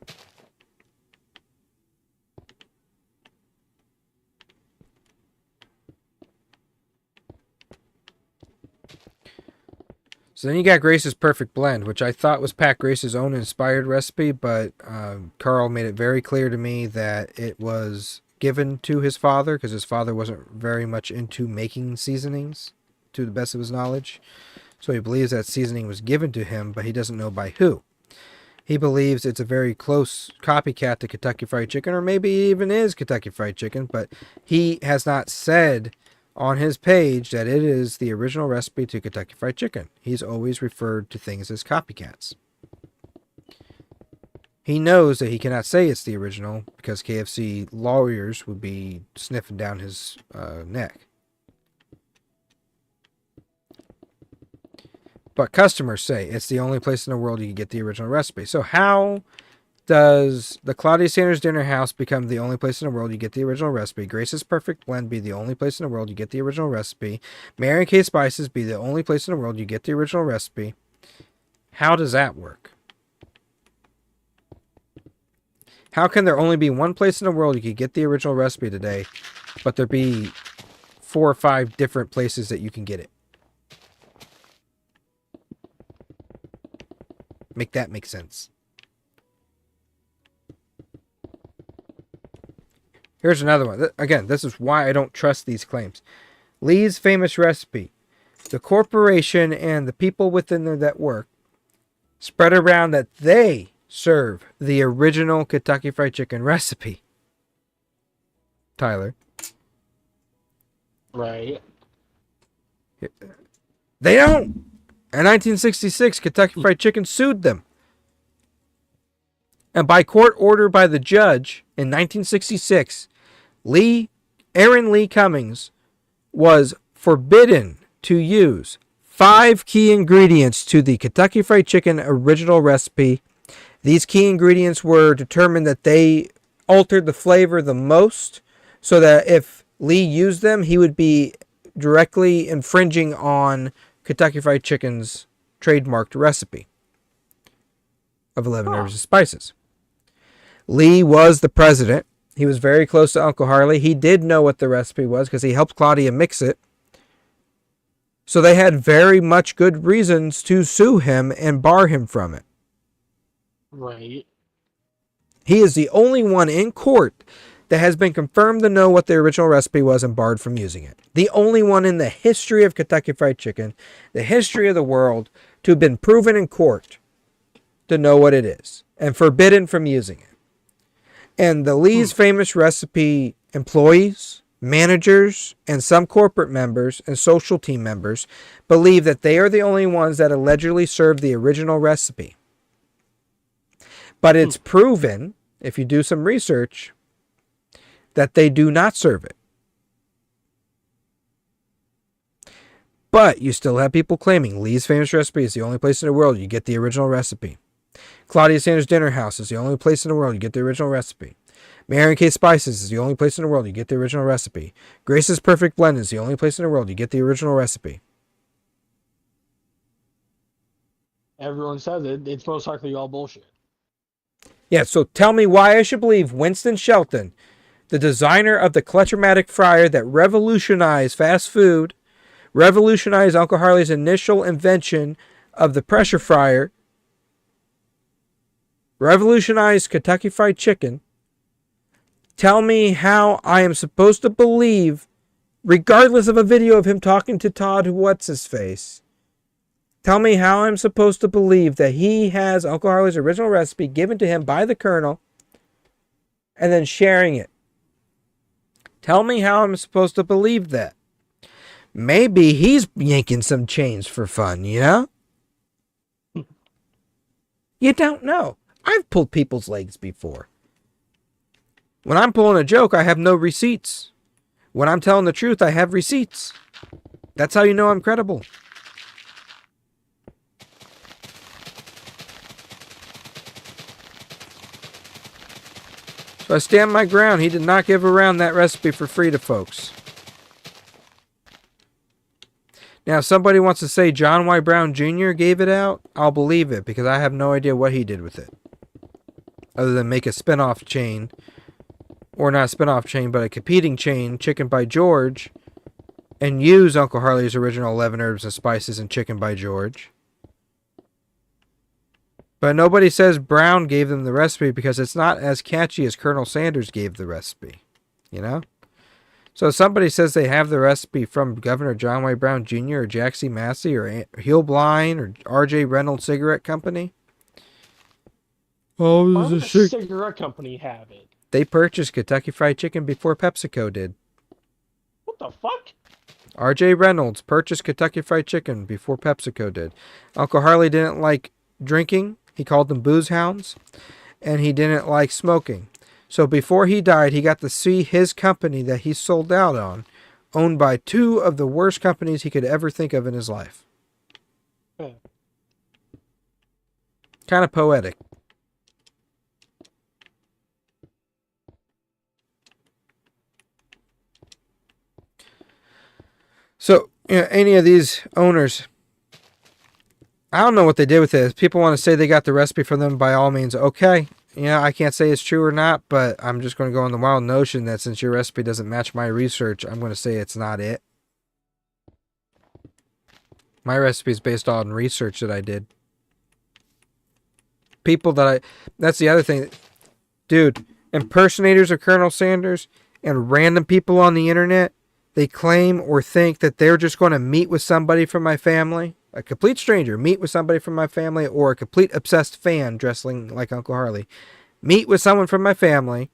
So then you got Grace's Perfect Blend, which I thought was Pat Grace's own inspired recipe, but Carl made it very clear to me that it was given to his father because his father wasn't very much into making seasonings to the best of his knowledge. So he believes that seasoning was given to him, but he doesn't know by who. He believes it's a very close copycat to Kentucky Fried Chicken, or maybe even is Kentucky Fried Chicken, but he has not said on his page that it is the original recipe to Kentucky Fried Chicken. He's always referred to things as copycats. He knows that he cannot say it's the original because KFC lawyers would be sniffing down his neck. But customers say it's the only place in the world you can get the original recipe. So how does the Claudia Sanders Dinner House become the only place in the world you get the original recipe? Grace's Perfect Blend be the only place in the world you get the original recipe? Mary and Kay Spices be the only place in the world you get the original recipe? How does that work? How can there only be one place in the world you could get the original recipe today, but there be 4 or 5 different places that you can get it? Make that make sense. Here's another one. Again, this is why I don't trust these claims. Lee's famous recipe. The corporation and the people within there that work spread around that they serve the original Kentucky Fried Chicken recipe. Tyler. Right. They don't. In 1966, Kentucky Fried Chicken sued them. And by court order by the judge in 1966, Aaron Lee Cummings was forbidden to use 5 key ingredients to the Kentucky Fried Chicken original recipe. These key ingredients were determined that they altered the flavor the most, so that if Lee used them, he would be directly infringing on Kentucky Fried Chicken's trademarked recipe of 11 herbs and spices. Lee was the president. He was very close to Uncle Harley. He did know what the recipe was because he helped Claudia mix it. So they had very much good reasons to sue him and bar him from it. Right. He is the only one in court that has been confirmed to know what the original recipe was and barred from using it. The only one in the history of Kentucky Fried Chicken, the history of the world, to have been proven in court to know what it is and forbidden from using it. And the Lee's Famous Recipe employees, managers, and some corporate members and social team members believe that they are the only ones that allegedly served the original recipe. But it's proven, if you do some research, that they do not serve it. But you still have people claiming Lee's Famous Recipe is the only place in the world you get the original recipe. Claudia Sanders Dinner House is the only place in the world you get the original recipe. Mary and Kate Spices is the only place in the world you get the original recipe. Grace's Perfect Blend is the only place in the world you get the original recipe. Everyone says it. It's most likely all bullshit. Yeah, so tell me why I should believe Winston Shelton, the designer of the Clutch-O-Matic fryer that revolutionized fast food, revolutionized Uncle Harley's initial invention of the pressure fryer, revolutionized Kentucky Fried Chicken. Tell me how I am supposed to believe, regardless of a video of him talking to Todd What's-His-Face, tell me how I'm supposed to believe that he has Uncle Harley's original recipe given to him by the Colonel and then sharing it. Tell me how I'm supposed to believe that. Maybe he's yanking some chains for fun, you know? You don't know. I've pulled people's legs before. When I'm pulling a joke, I have no receipts. When I'm telling the truth, I have receipts. That's how you know I'm credible. So I stand my ground. He did not give around that recipe for free to folks. Now, if somebody wants to say John Y. Brown Jr. gave it out, I'll believe it because I have no idea what he did with it. Other than make a spin-off chain, or not a spin-off chain, but a competing chain, Chicken by George, and use Uncle Harley's original 11 herbs and spices and Chicken by George. But nobody says Brown gave them the recipe because it's not as catchy as Colonel Sanders gave the recipe. You know? So if somebody says they have the recipe from Governor John Y. Brown Jr. or Jack C. Massey or Hillblind or R.J. Reynolds Cigarette Company. Oh, Why would a cigarette company have it? They purchased Kentucky Fried Chicken before PepsiCo did. What the fuck? R.J. Reynolds purchased Kentucky Fried Chicken before PepsiCo did. Uncle Harley didn't like drinking. He called them booze hounds. And he didn't like smoking. So before he died, he got to see his company that he sold out on, owned by two of the worst companies he could ever think of in his life. Kind of poetic. So, you know, any of these owners, I don't know what they did with it. If people want to say they got the recipe from them, by all means, okay. I can't say it's true or not, but I'm just going to go on the wild notion that since your recipe doesn't match my research, I'm going to say it's not it. My recipe is based on research that I did. That's the other thing. Dude, impersonators of Colonel Sanders and random people on the internet, they claim or think that they're just going to meet with somebody from my family. A complete stranger, meet with somebody from my family, or a complete obsessed fan dressing like Uncle Harley. Meet with someone from my family.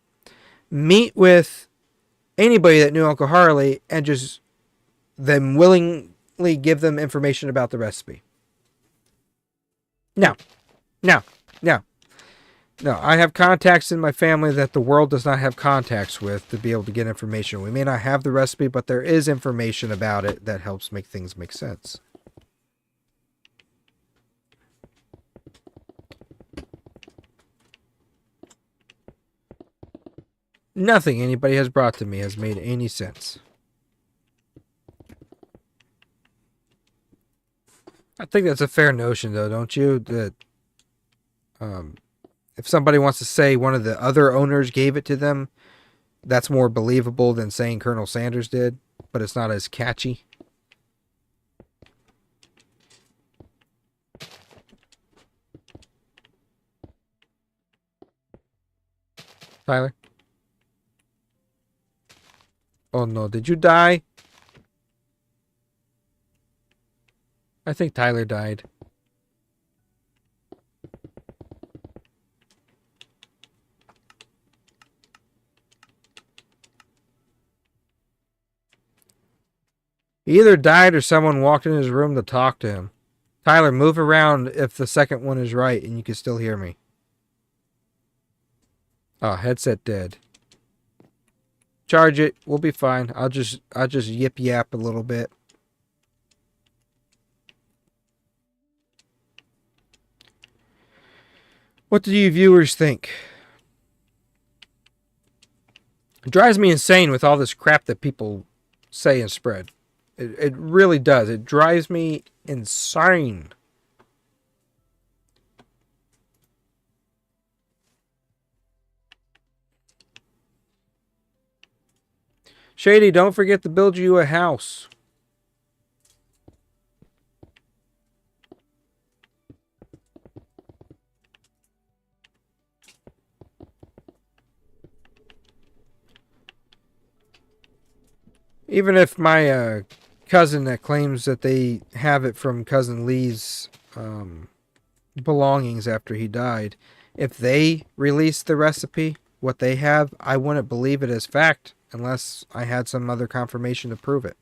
Meet with anybody that knew Uncle Harley and just them willingly give them information about the recipe. No. I have contacts in my family that the world does not have contacts with to be able to get information. We may not have the recipe, but there is information about it that helps make things make sense. Nothing anybody has brought to me has made any sense. I think that's a fair notion, though, don't you? That if somebody wants to say one of the other owners gave it to them, that's more believable than saying Colonel Sanders did, but it's not as catchy. Tyler? Oh no, did you die? I think Tyler died. He either died or someone walked in his room to talk to him. Tyler, move around if the second one is right and you can still hear me. Oh, headset dead. Charge it. We'll be fine. I'll just yip yap a little bit. What do you viewers think? It drives me insane with all this crap that people say and spread. It really does. It drives me insane. Shady, don't forget to build you a house. Even if my cousin that claims that they have it from Cousin Lee's belongings after he died, if they released the recipe, what they have, I wouldn't believe it as fact unless I had some other confirmation to prove it.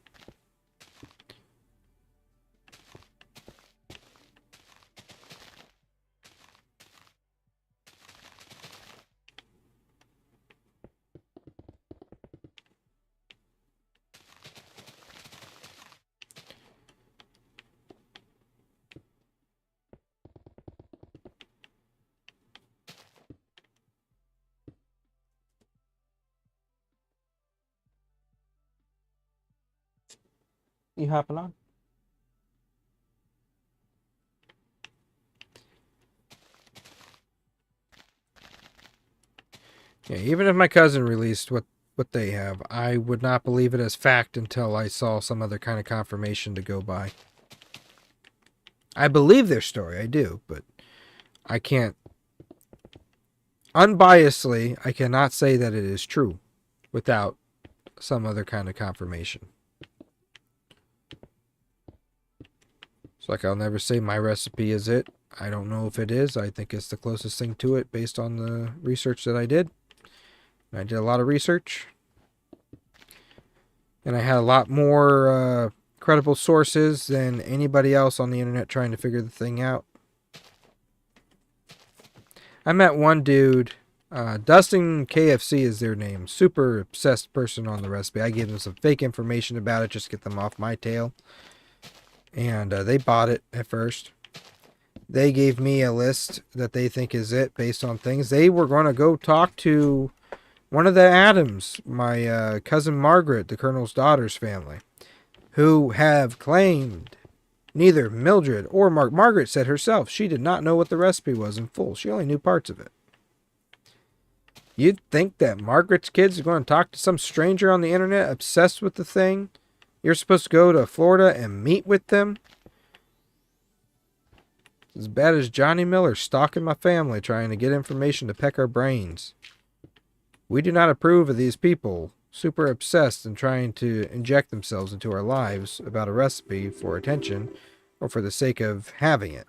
You hopping on? Yeah, even if my cousin released what they have, I would not believe it as fact until I saw some other kind of confirmation to go by. I believe their story, I do, but I can't unbiasedly, I cannot say that it is true without some other kind of confirmation. It's like I'll never say my recipe is it. I don't know if it is. I think it's the closest thing to it based on the research that I did. I did a lot of research. And I had a lot more credible sources than anybody else on the internet trying to figure the thing out. I met one dude, Dustin KFC is their name, super obsessed person on the recipe. I gave them some fake information about it just to get them off my tail. And they bought it at first. They gave me a list that they think is it based on things. They were going to go talk to one of the Adams, my cousin Margaret, the Colonel's daughter's family, who have claimed neither Mildred or Margaret said herself she did not know what the recipe was in full. She only knew parts of it. You'd think that Margaret's kids are going to talk to some stranger on the internet obsessed with the thing? You're supposed to go to Florida and meet with them? As bad as Johnny Miller stalking my family trying to get information to peck our brains. We do not approve of these people super obsessed and trying to inject themselves into our lives about a recipe for attention or for the sake of having it.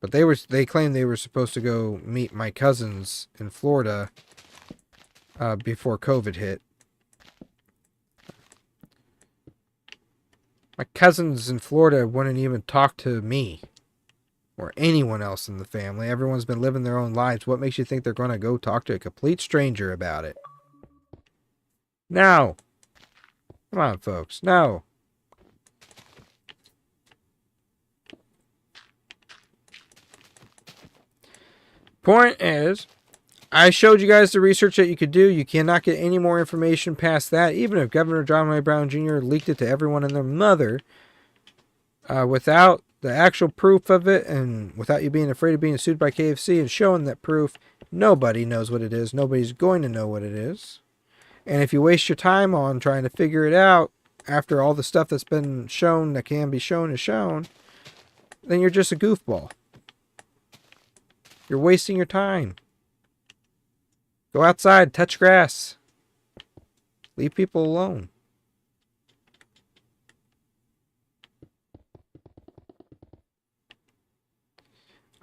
But they claimed they were supposed to go meet my cousins in Florida before COVID hit. My cousins in Florida wouldn't even talk to me or anyone else in the family. Everyone's been living their own lives. What makes you think they're going to go talk to a complete stranger about it? No. Come on, folks. No. Point is, I showed you guys the research that you could do. You cannot get any more information past that. Even if Governor John Ray Brown Jr. leaked it to everyone and their mother, without the actual proof of it and without you being afraid of being sued by KFC and showing that proof, nobody knows what it is. Nobody's going to know what it is. And if you waste your time on trying to figure it out after all the stuff that's been shown that can be shown is shown, then you're just a goofball. You're wasting your time. Go outside, touch grass. Leave people alone.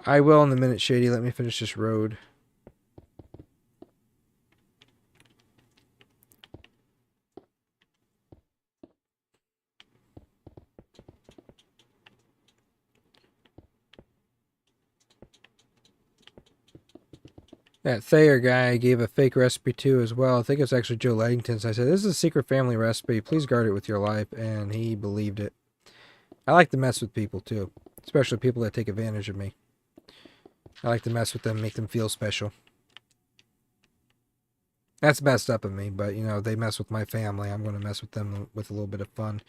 I will in a minute, Shady. Let me finish this road. That Thayer guy gave a fake recipe too as well. I think it's actually Joe Langton's. I said, this is a secret family recipe. Please guard it with your life. And he believed it. I like to mess with people too. Especially people that take advantage of me. I like to mess with them, make them feel special. That's messed up of me, but you know, they mess with my family. I'm going to mess with them with a little bit of fun.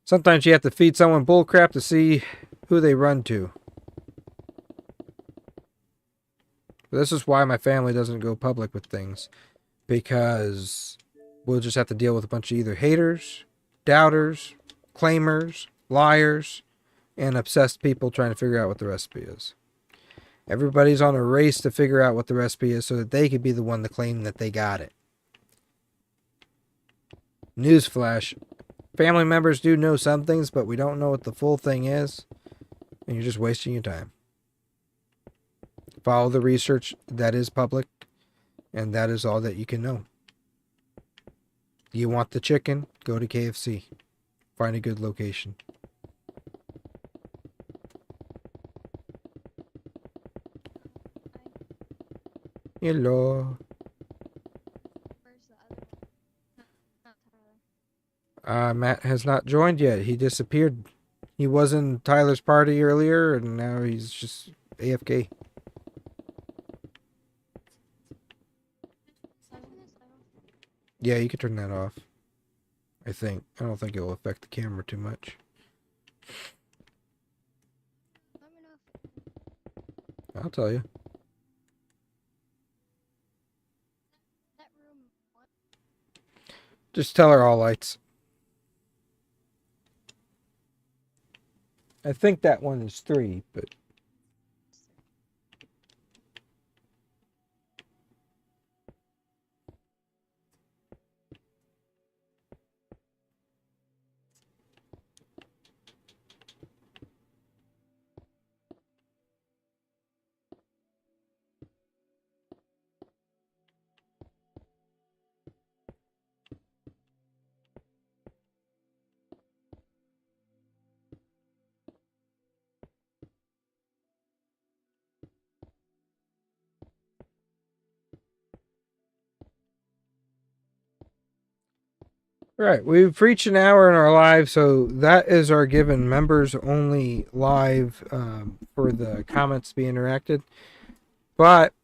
Sometimes you have to feed someone bullcrap to see who they run to. But this is why my family doesn't go public with things. Because we'll just have to deal with a bunch of either haters, doubters, claimers, liars, and obsessed people trying to figure out what the recipe is. Everybody's on a race to figure out what the recipe is so that they could be the one to claim that they got it. Newsflash. Family members do know some things, but we don't know what the full thing is. And you're just wasting your time. Follow the research that is public, and that is all that you can know. You want the chicken? Go to KFC. Find a good location. Hello. Where's the other one? Not Tyler. Matt has not joined yet. He disappeared. He was in Tyler's party earlier, and now he's just AFK. Yeah, you can turn that off. I think. I don't think it will affect the camera too much. Let me know if I'll tell you. that room. What? Just tell her all lights. I think that one is 3, but... Right, we've reached an hour in our live, so that is our given members only live for the comments to be interacted. But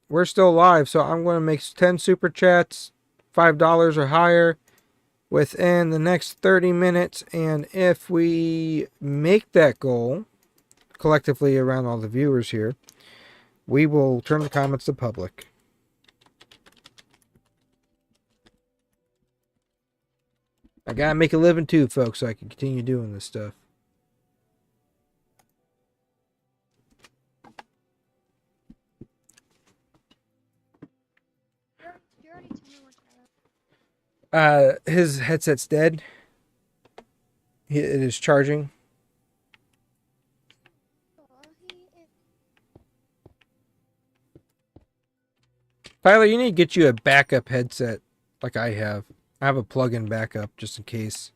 we're still live, so I'm going to make 10 super chats, $5 or higher, within the next 30 minutes. And if we make that goal, collectively around all the viewers here, we will turn the comments to public. I gotta make a living too, folks, so I can continue doing this stuff. You already told me what Tyler. His headset's dead. It is charging. Well, Tyler, you need to get you a backup headset like I have. I have a plug-in backup just in case.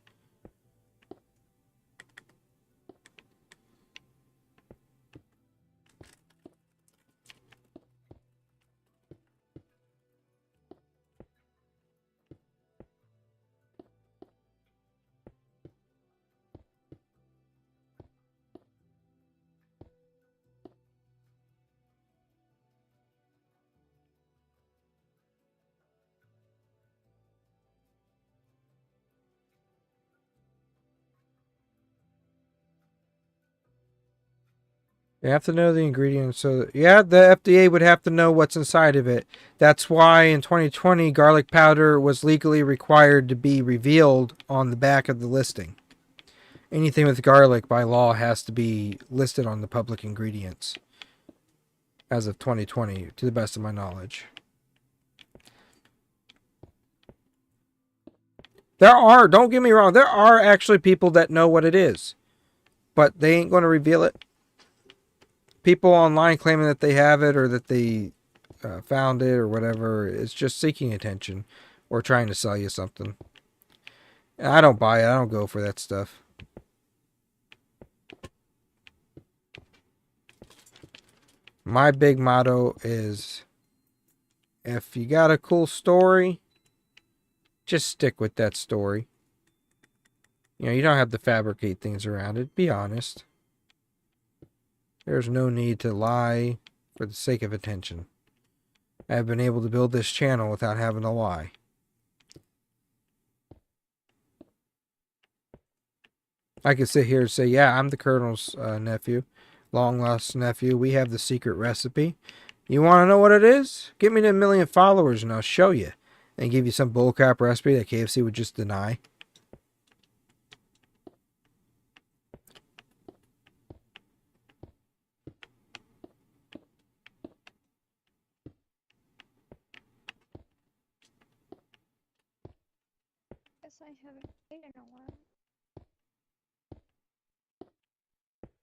You have to know the ingredients. So, yeah, the FDA would have to know what's inside of it. That's why in 2020, garlic powder was legally required to be revealed on the back of the listing. Anything with garlic by law has to be listed on the public ingredients as of 2020, to the best of my knowledge. Don't get me wrong, there are actually people that know what it is, but they ain't going to reveal it. People online claiming that they have it or that they found it or whatever, it's just seeking attention or trying to sell you something. And I don't buy it. I don't go for that stuff. My big motto is if you got a cool story, just stick with that story. You know, you don't have to fabricate things around it. Be honest. There's no need to lie for the sake of attention. I've been able to build this channel without having to lie. I could sit here and say, yeah, I'm the Colonel's nephew, long lost nephew. We have the secret recipe. You want to know what it is? Get me to 1,000,000 followers and I'll show you. And give you some bullcrap recipe that KFC would just deny. Guess I haven't played in a while.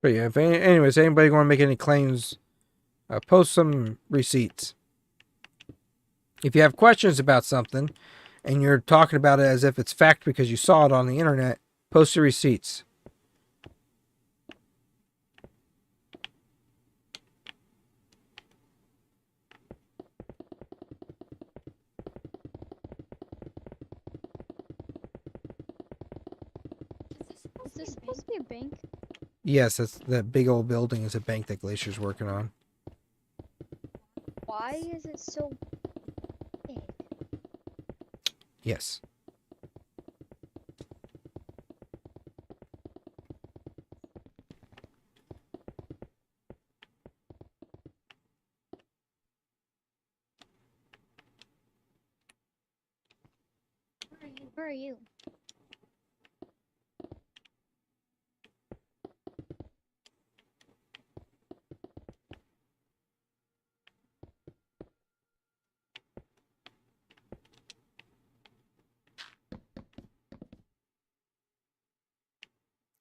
But yeah, anyways, anybody want to make any claims, post some receipts. If you have questions about something and you're talking about it as if it's fact because you saw it on the internet, post the receipts. Is this supposed to be a bank? Yes, that's that big old building is a bank that Glacier's working on. Why is it so big? Yes. Where are you?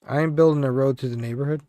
I'm building a road through the neighborhood.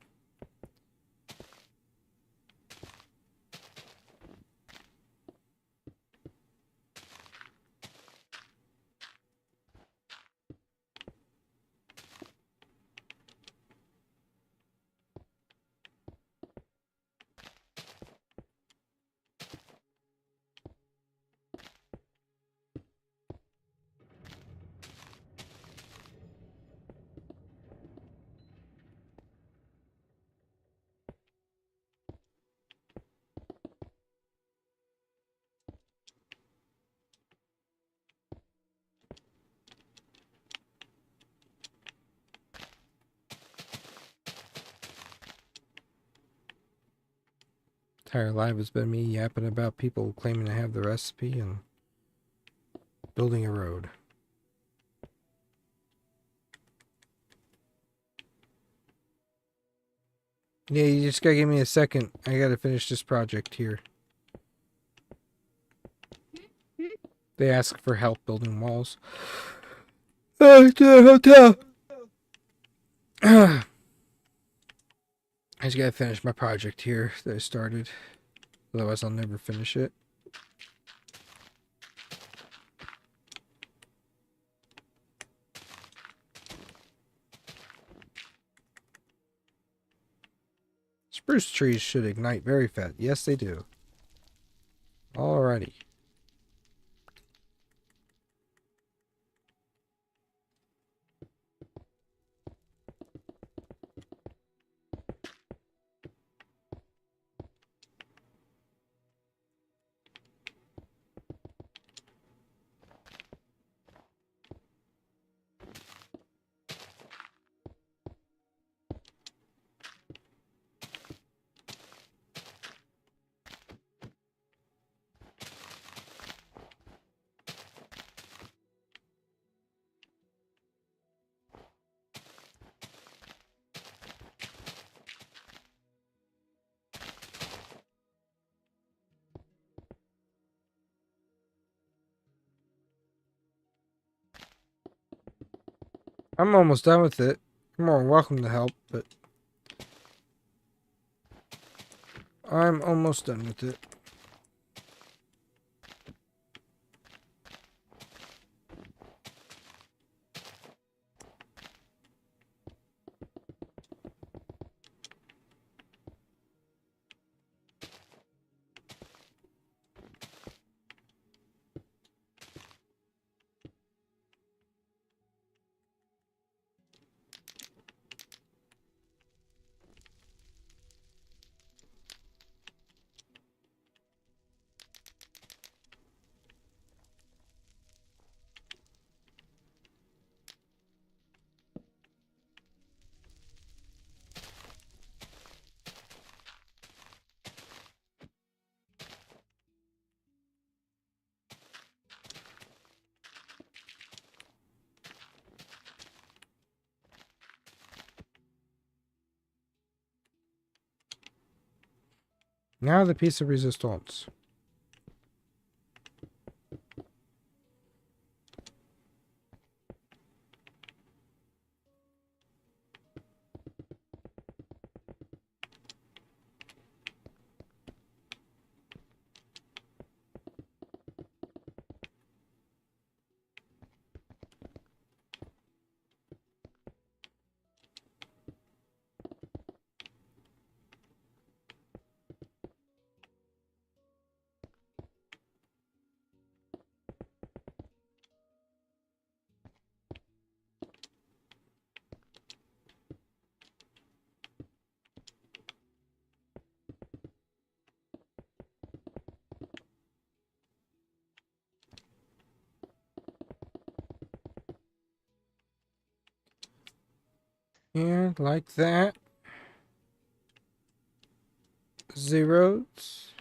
Entire life has been me yapping about people claiming to have the recipe and building a road. Yeah, you just gotta give me a second. I gotta finish this project here. They ask for help building walls. To the hotel. I just gotta finish my project here that I started. Otherwise, I'll never finish it. Spruce trees should ignite very fast. Yes, they do. Alrighty. I'm almost done with it. You're more than welcome to help, but I'm almost done with it. Now the piece of resistance. And like that. Zeros.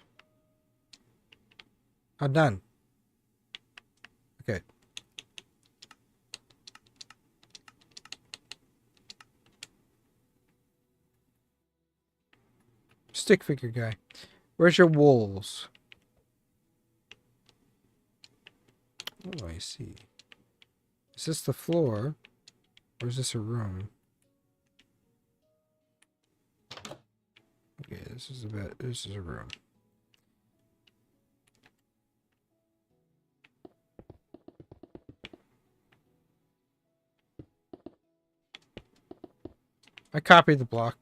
I'm done. Okay. Stick figure guy. Where's your wolves? Oh, I see. Is this the floor? Or is this a room? Okay, this is a room. I copied the block.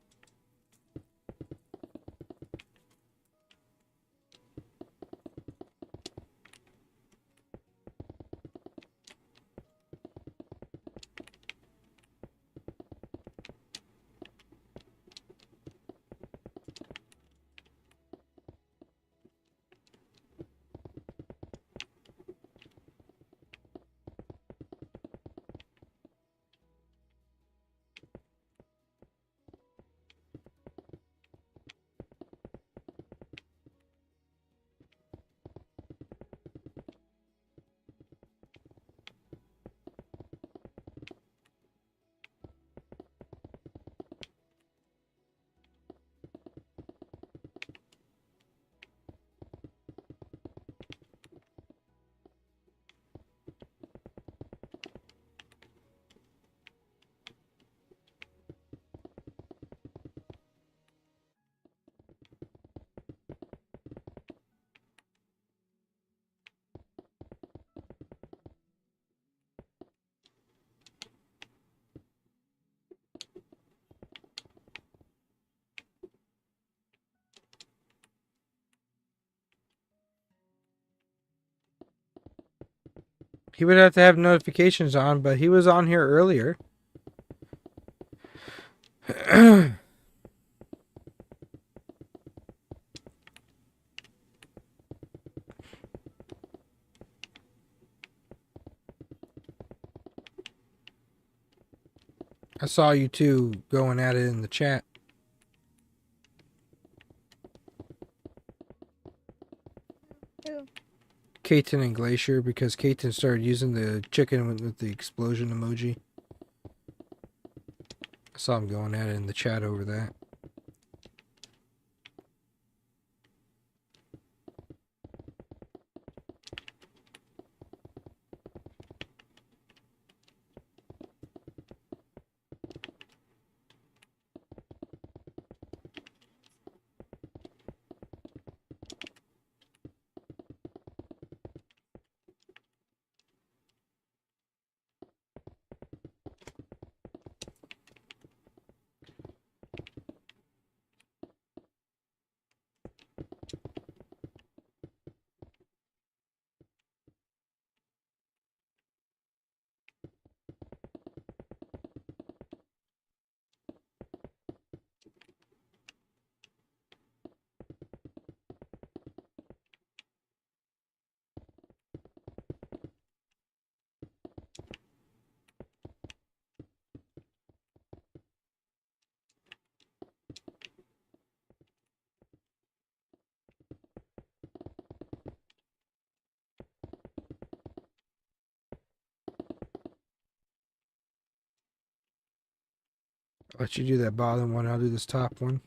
He would have to have notifications on, but he was on here earlier. I saw you two going at it in the chat. Who? Kaiten and Glacier, because Kaiten started using the chicken with the explosion emoji. I saw him going at it in the chat over that. I'll let you do that bottom one. I'll do this top one.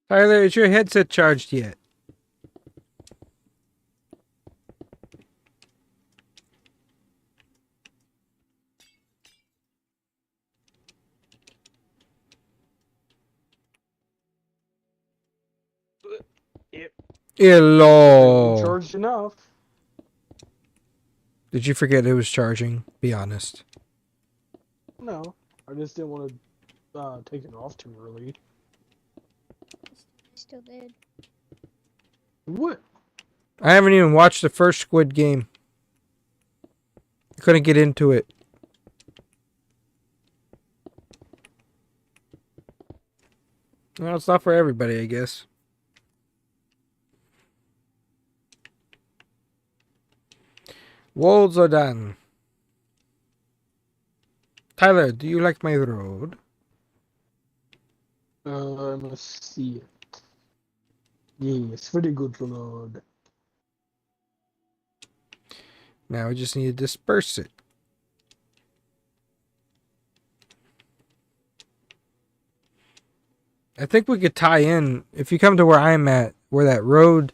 Tyler, is your headset charged yet? It Hello. charged enough. Did you forget it was charging? Be honest. No, I just didn't want to take it off too early. I still did. What? I haven't even watched the first Squid Game. I couldn't get into it. Well, it's not for everybody, I guess. Walls are done. Tyler, do you like my road? Let's see it. Yes, very good, Lord. Now we just need to disperse it. I think we could tie in, if you come to where I'm at, where that road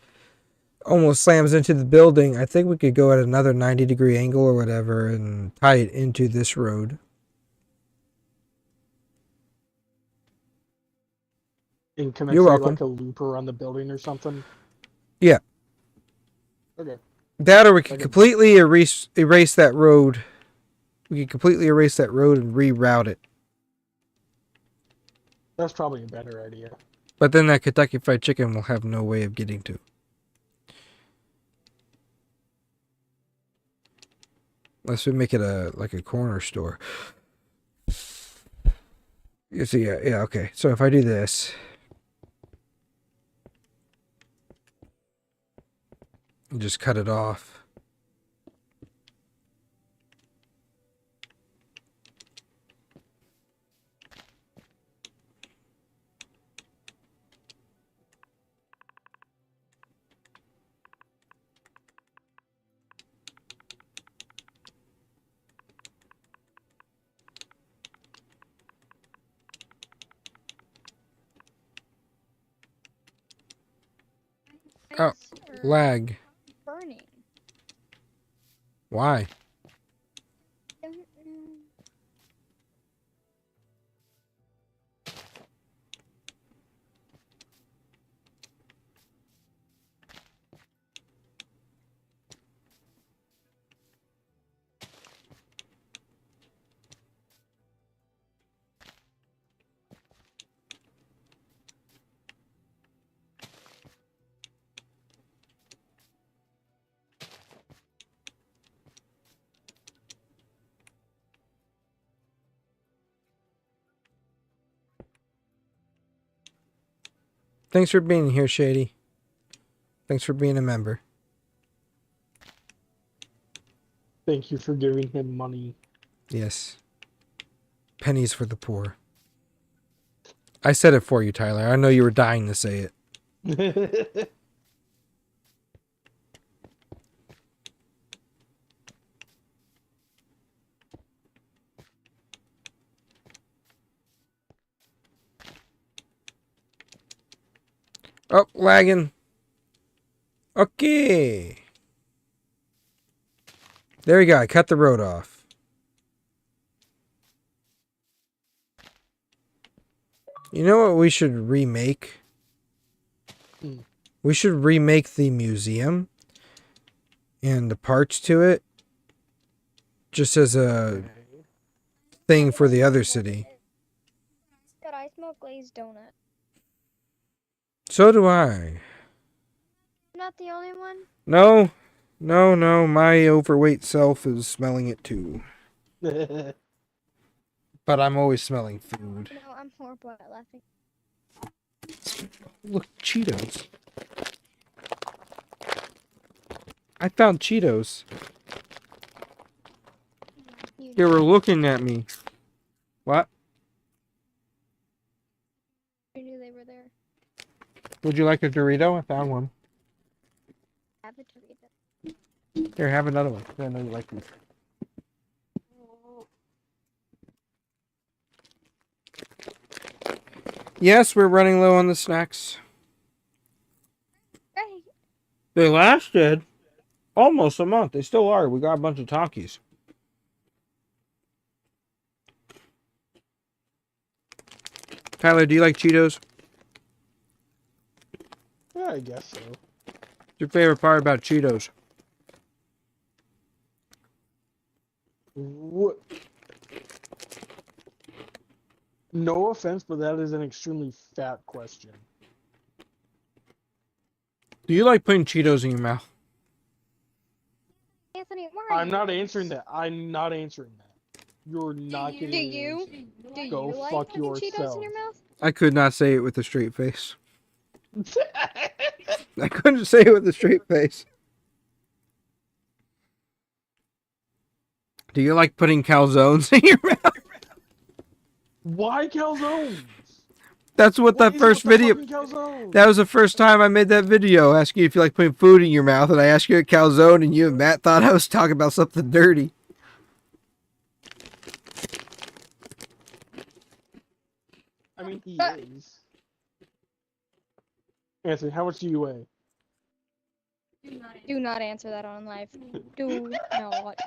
almost slams into the building, I think we could go at another 90-degree angle or whatever and tie it into this road. And can I You're create welcome. like a loop around the building or something? Yeah. Okay. That or we could Okay. completely erase that road. We could completely erase that road and reroute it. That's probably a better idea. But then that Kentucky Fried Chicken will have no way of getting to. Unless we make it like a corner store. You see, yeah, okay. So if I do this, and just cut it off. Oh, Lights are lag. burning. Why? Don't know. Thanks for being here, Shady. Thanks for being a member. Thank you for giving him money. Yes. Pennies for the poor. I said it for you, Tyler. I know you were dying to say it. Oh, lagging. Okay. There you go. I cut the road off. You know what we should remake? Hmm. We should remake the museum and the parts to it just as a thing for the other city. God, I smoke glazed donut. So do I. Not the only one. No. No. My overweight self is smelling it too. But I'm always smelling food. No, I'm horrible at laughing. Look, Cheetos. I found Cheetos. You They were looking at me. What? knew they were there. Would you like a Dorito? I found one. Have it to read it. Here, have another one. I know you like these. Yes, we're running low on the snacks. Right. They lasted almost a month. They still are. We got a bunch of Takis. Tyler, do you like Cheetos? Yeah, I guess so. What's your favorite part about Cheetos? What? No offense, but that is an extremely fat question. Do you like putting Cheetos in your mouth? Anthony, why? I'm not answering that. I'm not answering that. You're not getting. Do you? Do Go you like fuck putting Cheetos yourself. in your mouth? I could not say it with a straight face. I couldn't say it with a straight face. Do you like putting calzones in your mouth? Why calzones? That's what What that is first with the video. fucking calzones? That was the first time I made that video asking if you like putting food in your mouth, and I asked you a calzone, and you and Matt thought I was talking about something dirty. I mean, he is. Anthony, how much do you weigh? Do not answer that on live. Do not.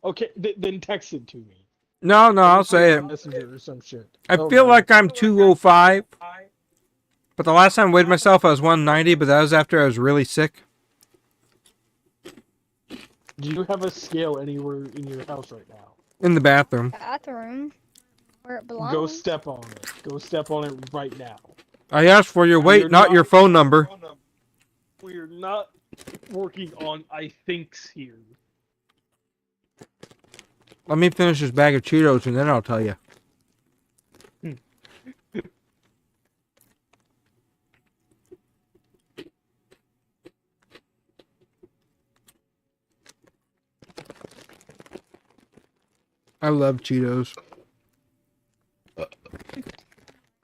Okay, then text it to me. No, I'll say it. Messenger or some shit. I Oh, feel no. like I'm 205, but the last time I weighed myself, I was 190, but that was after I was really sick. Do you have a scale anywhere in your house right now? In the bathroom. Bathroom. Where it belongs. Go step on it. Go step on it right now. I asked for your weight, not your phone number. We're not working on I thinks here. Let me finish this bag of Cheetos, and then I'll tell you. I love Cheetos.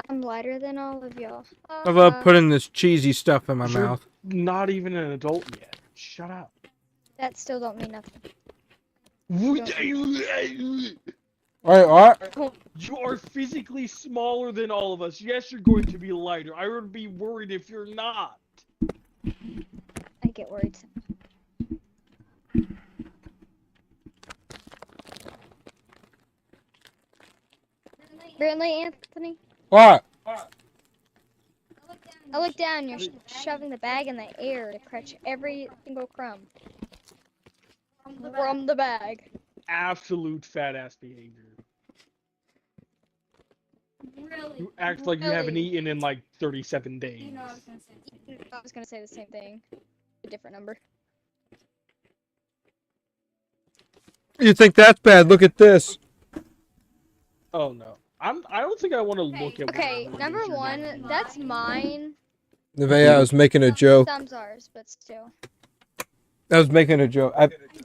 I'm lighter than all of y'all. I love putting this cheesy stuff in my You're mouth. not even an adult yet. Shut up. That still don't mean nothing. You Wait, what? are physically smaller than all of us. Yes, you're going to be lighter. I would be worried if you're not. I get worried. Really, Anthony? What? I look down, you're shoving the bag in the air to catch every single crumb. From the bag. Absolute fat ass behavior. Really? You act like you haven't eaten in like 37 days. I was gonna say the same thing. A different number. You think that's bad? Look at this. Oh no. I don't think I want to look at. Okay, whatever it number is you're one, doing. that's mine. Nevaeh, I was making a joke. Thumb's ours, but still. I was making a joke.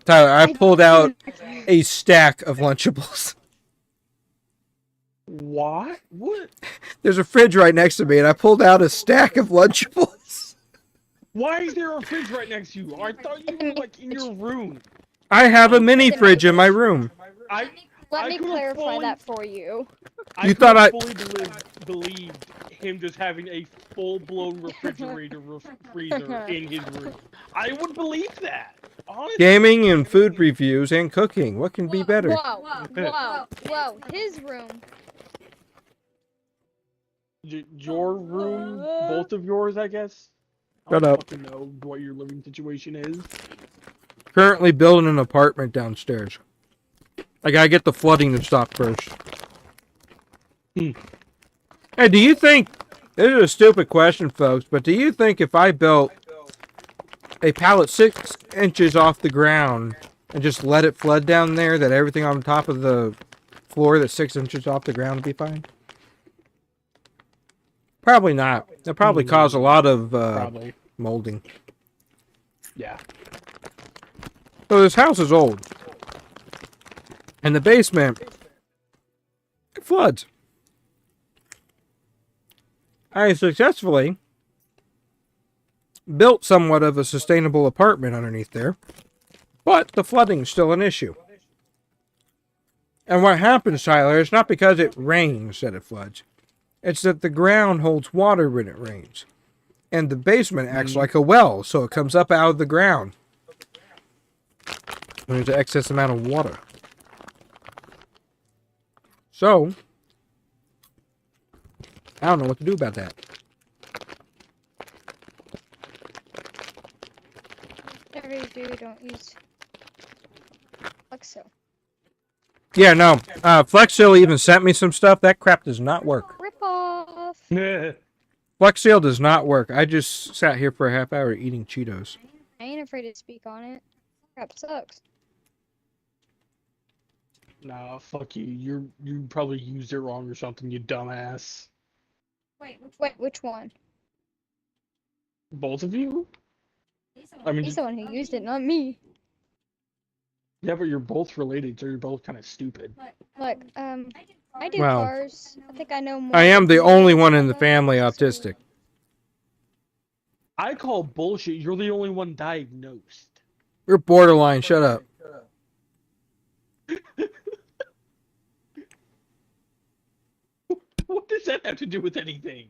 Tyler, I pulled out a stack of Lunchables. What? What? There's a fridge right next to me, and I pulled out a stack of Lunchables. Why is there a fridge right next to you? I thought you were like in your room. I have a mini fridge in my room. Let I me could've clarify fully- that for you. You thought I- fully believed him just having a full-blown refrigerator freezer in his room. I would believe that. Honestly. Gaming and food reviews and cooking. What can be better? Whoa. His room. Your room, both of yours, I guess. I Shut don't up. fucking know what your living situation is. Currently building an apartment downstairs. I gotta get the flooding to stop first. Hey, do you think... This is a stupid question, folks, but do you think if I built a pallet 6 inches off the ground and just let it flood down there, that everything on top of the floor that's 6 inches off the ground would be fine? Probably not. That'd probably cause a lot of Probably. molding. Yeah. So this house is old. And the basement, it floods. I successfully built somewhat of a sustainable apartment underneath there, but the flooding's still an issue. And what happens, Tyler, is not because it rains that it floods. It's that the ground holds water when it rains. And the basement acts Mm. like a well, so it comes up out of the ground when there's an excess amount of water. So, I don't know what to do about that. Whatever you do, don't use Flexo. Yeah, no. Flexsteel even sent me some stuff. That crap does not work. Rip off. Flexsteel does not work. I just sat here for a half hour eating Cheetos. I ain't afraid to speak on it. Crap sucks. Nah, fuck you. You probably used it wrong or something, you dumbass. Wait, which one? Both of you? I mean, He's the one who used it, not me. yeah, but you're both related, so you're both kind of stupid. Look, I do Well, cars. I think I know more. I am than the you only do one in the about family it, so- autistic. I call bullshit. You're the only one diagnosed. You're borderline. Shut up. What does that have to do with anything?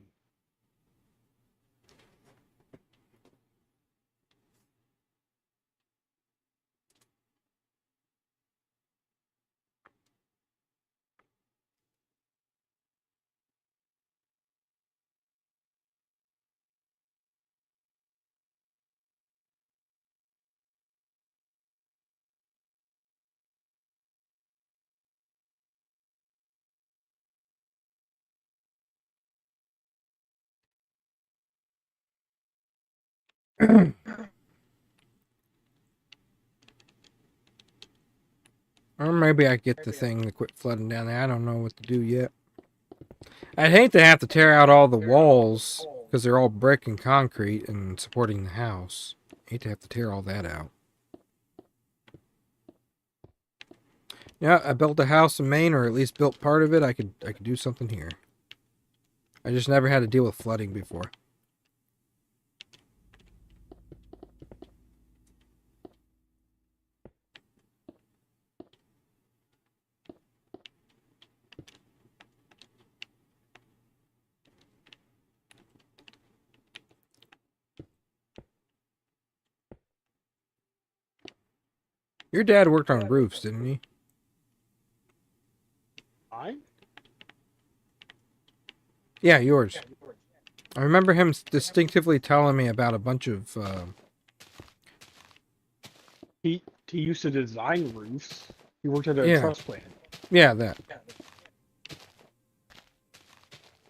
Or maybe I get the thing to quit flooding down there. I don't know what to do yet. I'd hate to have to tear out all the walls because they're all brick and concrete and supporting the house. Hate to have to tear all that out. Yeah, I built a house in Maine, or at least built part of it. I could do something here. I just never had to deal with flooding before. Your dad worked on roofs, didn't he? Mine? Yeah, yours. I remember him distinctively telling me about a bunch of. He used to design roofs. He worked at a Yeah. truss plant. Yeah, that.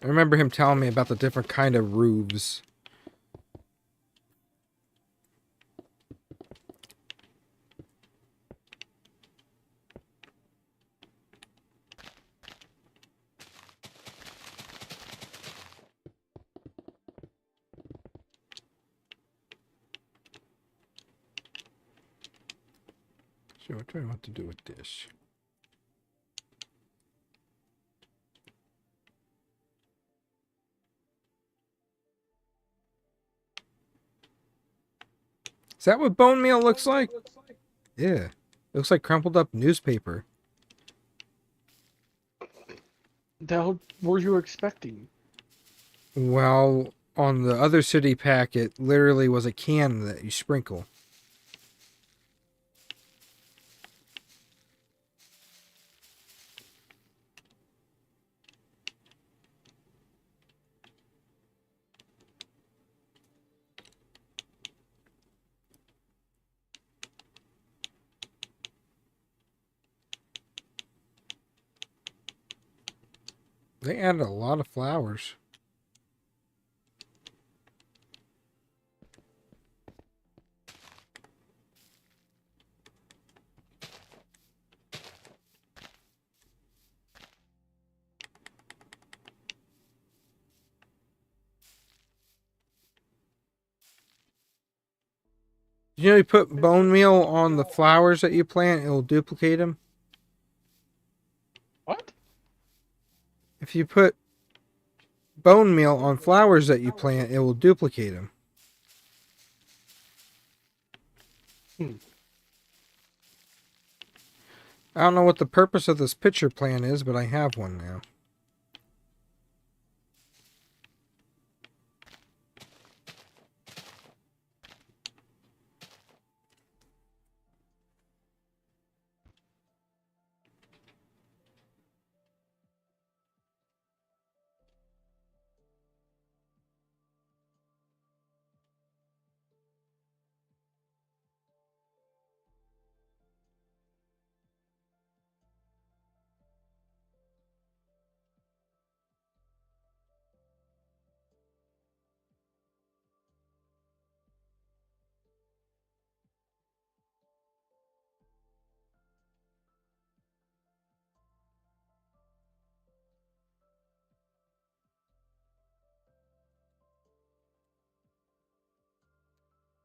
I remember him telling me about the different kind of roofs. So I'm trying what to do with this. Is that what bone meal looks like? Yeah. Looks like crumpled up newspaper. The hell were you expecting? Well, on the other city pack, it literally was a can that you sprinkle. They added a lot of flowers. You know, you put bone meal on the flowers that you plant, it'll duplicate them. What? If you put bone meal on flowers that you plant, it will duplicate them. I don't know what the purpose of this pitcher plant is, but I have one now.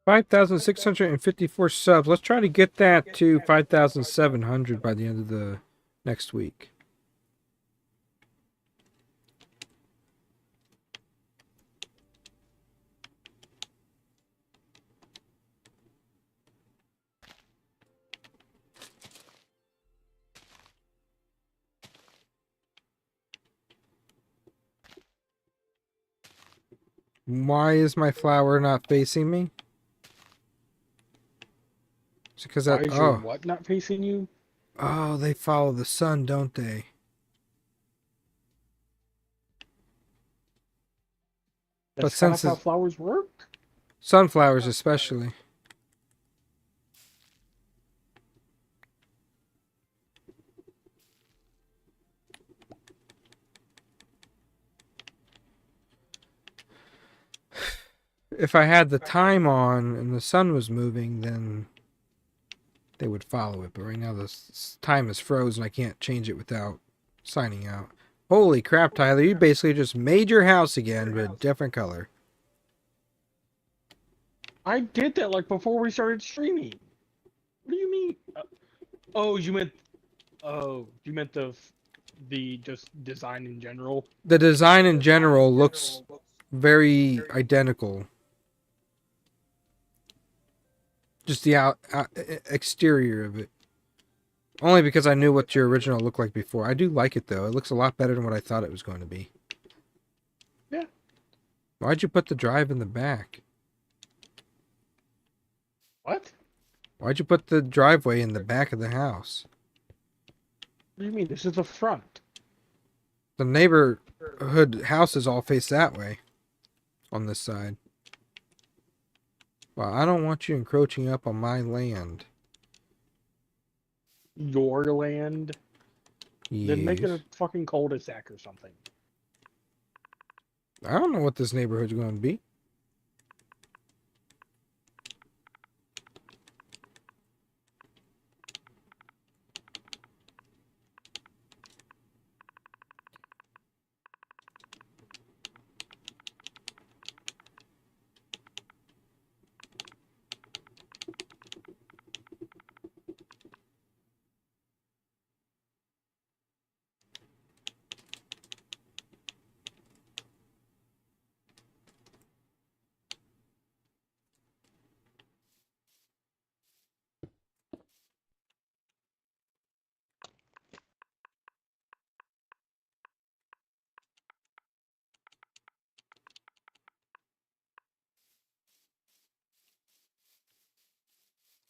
5,654 subs. Let's try to get that to 5,700 by the end of the next week. Why is my flower not facing me? Is it because Why that? is your Oh, what not facing you? oh, they follow the sun, don't they? But That's kind of since how it's flowers work. sunflowers, especially. If I had the time on and the sun was moving, then they would follow it. But right now the time is frozen. I can't change it without signing out. Holy crap, Tyler. You basically just made your house again, but a different color. I did that like before we started streaming. What do you mean? Oh, you meant. Oh, you meant the just design in general. The design in general looks very identical. Just the exterior of it. Only because I knew what your original looked like before. I do like it, though. It looks a lot better than what I thought it was going to be. Yeah. Why'd you put the drive in the back? What? Why'd you put the driveway in the back of the house? What do you mean? This is the front. The neighborhood houses all face that way. On this side. Well, I don't want you encroaching up on my land. Your land. Then make it a Yes. fucking cul-de-sac or something. I don't know what this neighborhood's going to be.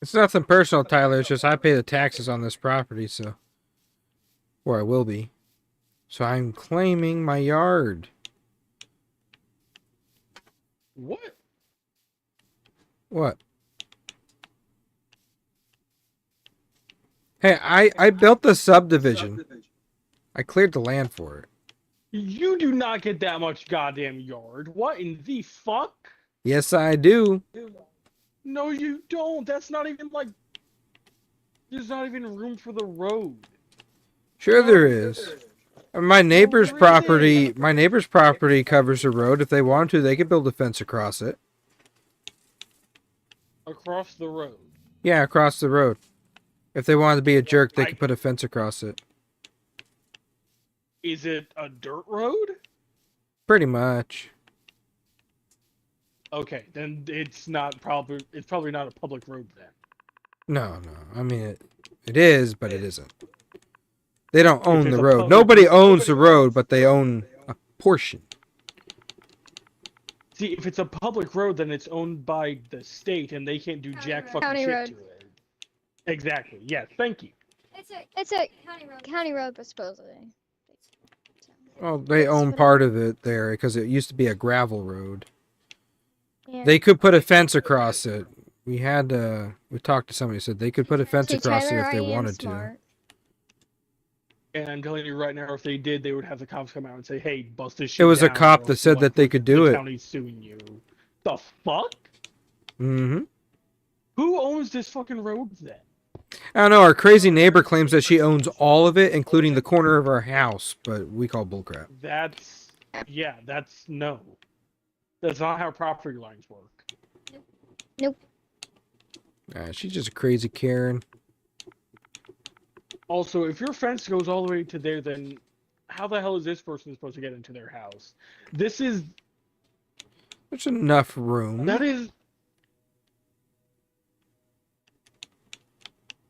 It's nothing personal, Tyler. It's just I pay the taxes on this property, so. Or I will be. So I'm claiming my yard. What? What? Hey, I built the subdivision. I cleared the land for it. You do not get that much goddamn yard. What in the fuck? Yes, I do. No, you don't. That's not even like. There's not even room for the road. Sure there is. My neighbor's there property, isn't. my neighbor's property covers the road. If they wanted to, they could build a fence across it. Across the road. Yeah, across the road. If they wanted to be a jerk, they could put a fence across it. Is it a dirt road? Pretty much. Okay, then it's not probably. It's probably not a public road then. No. I mean, it is, but it isn't. They don't own it's the a road. public- Nobody owns the road, but they own a portion. See, if it's a public road, then it's owned by the state, and they can't do jack fucking County shit road. to it. Exactly. Yes. Thank you. It's a county road, but supposedly. Well, they own part of it there because it used to be a gravel road. Yeah. They could put a fence across it. We talked to somebody who said they could put a fence See, across Tyler, it if they I am wanted smart. And I'm telling you right now, if they did, they would have the cops come out and say, "Hey, bust this shit." It was a down, cop or that else said that they could do the it. county's suing you. The fuck? to. Mm-hmm. Who owns this fucking road then? I don't know. Our crazy neighbor claims that she owns all of it, including the corner of our house, but we call bullcrap. That's no. That's not how property lines work. Nope. She's just a crazy Karen. Also, if your fence goes all the way to there, then how the hell is this person supposed to get into their house? This is There's enough room. that is.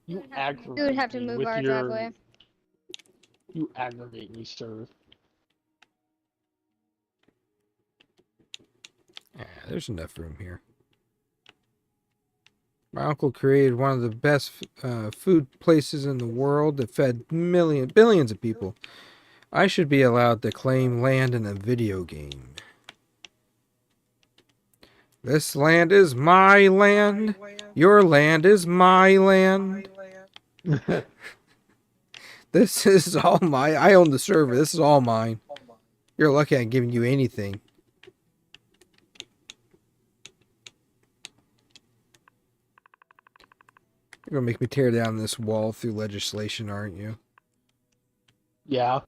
You We aggravate would have to me move with our your. driveway. You aggravate me, sir. There's enough room here. My uncle created one of the best food places in the world that fed billions of people. I should be allowed to claim land in a video game. This land is my land. Your land is my land. This is all my. I own the server. This is all mine. You're lucky I'm giving you anything. You're gonna make me tear down this wall through legislation, aren't you? Yeah,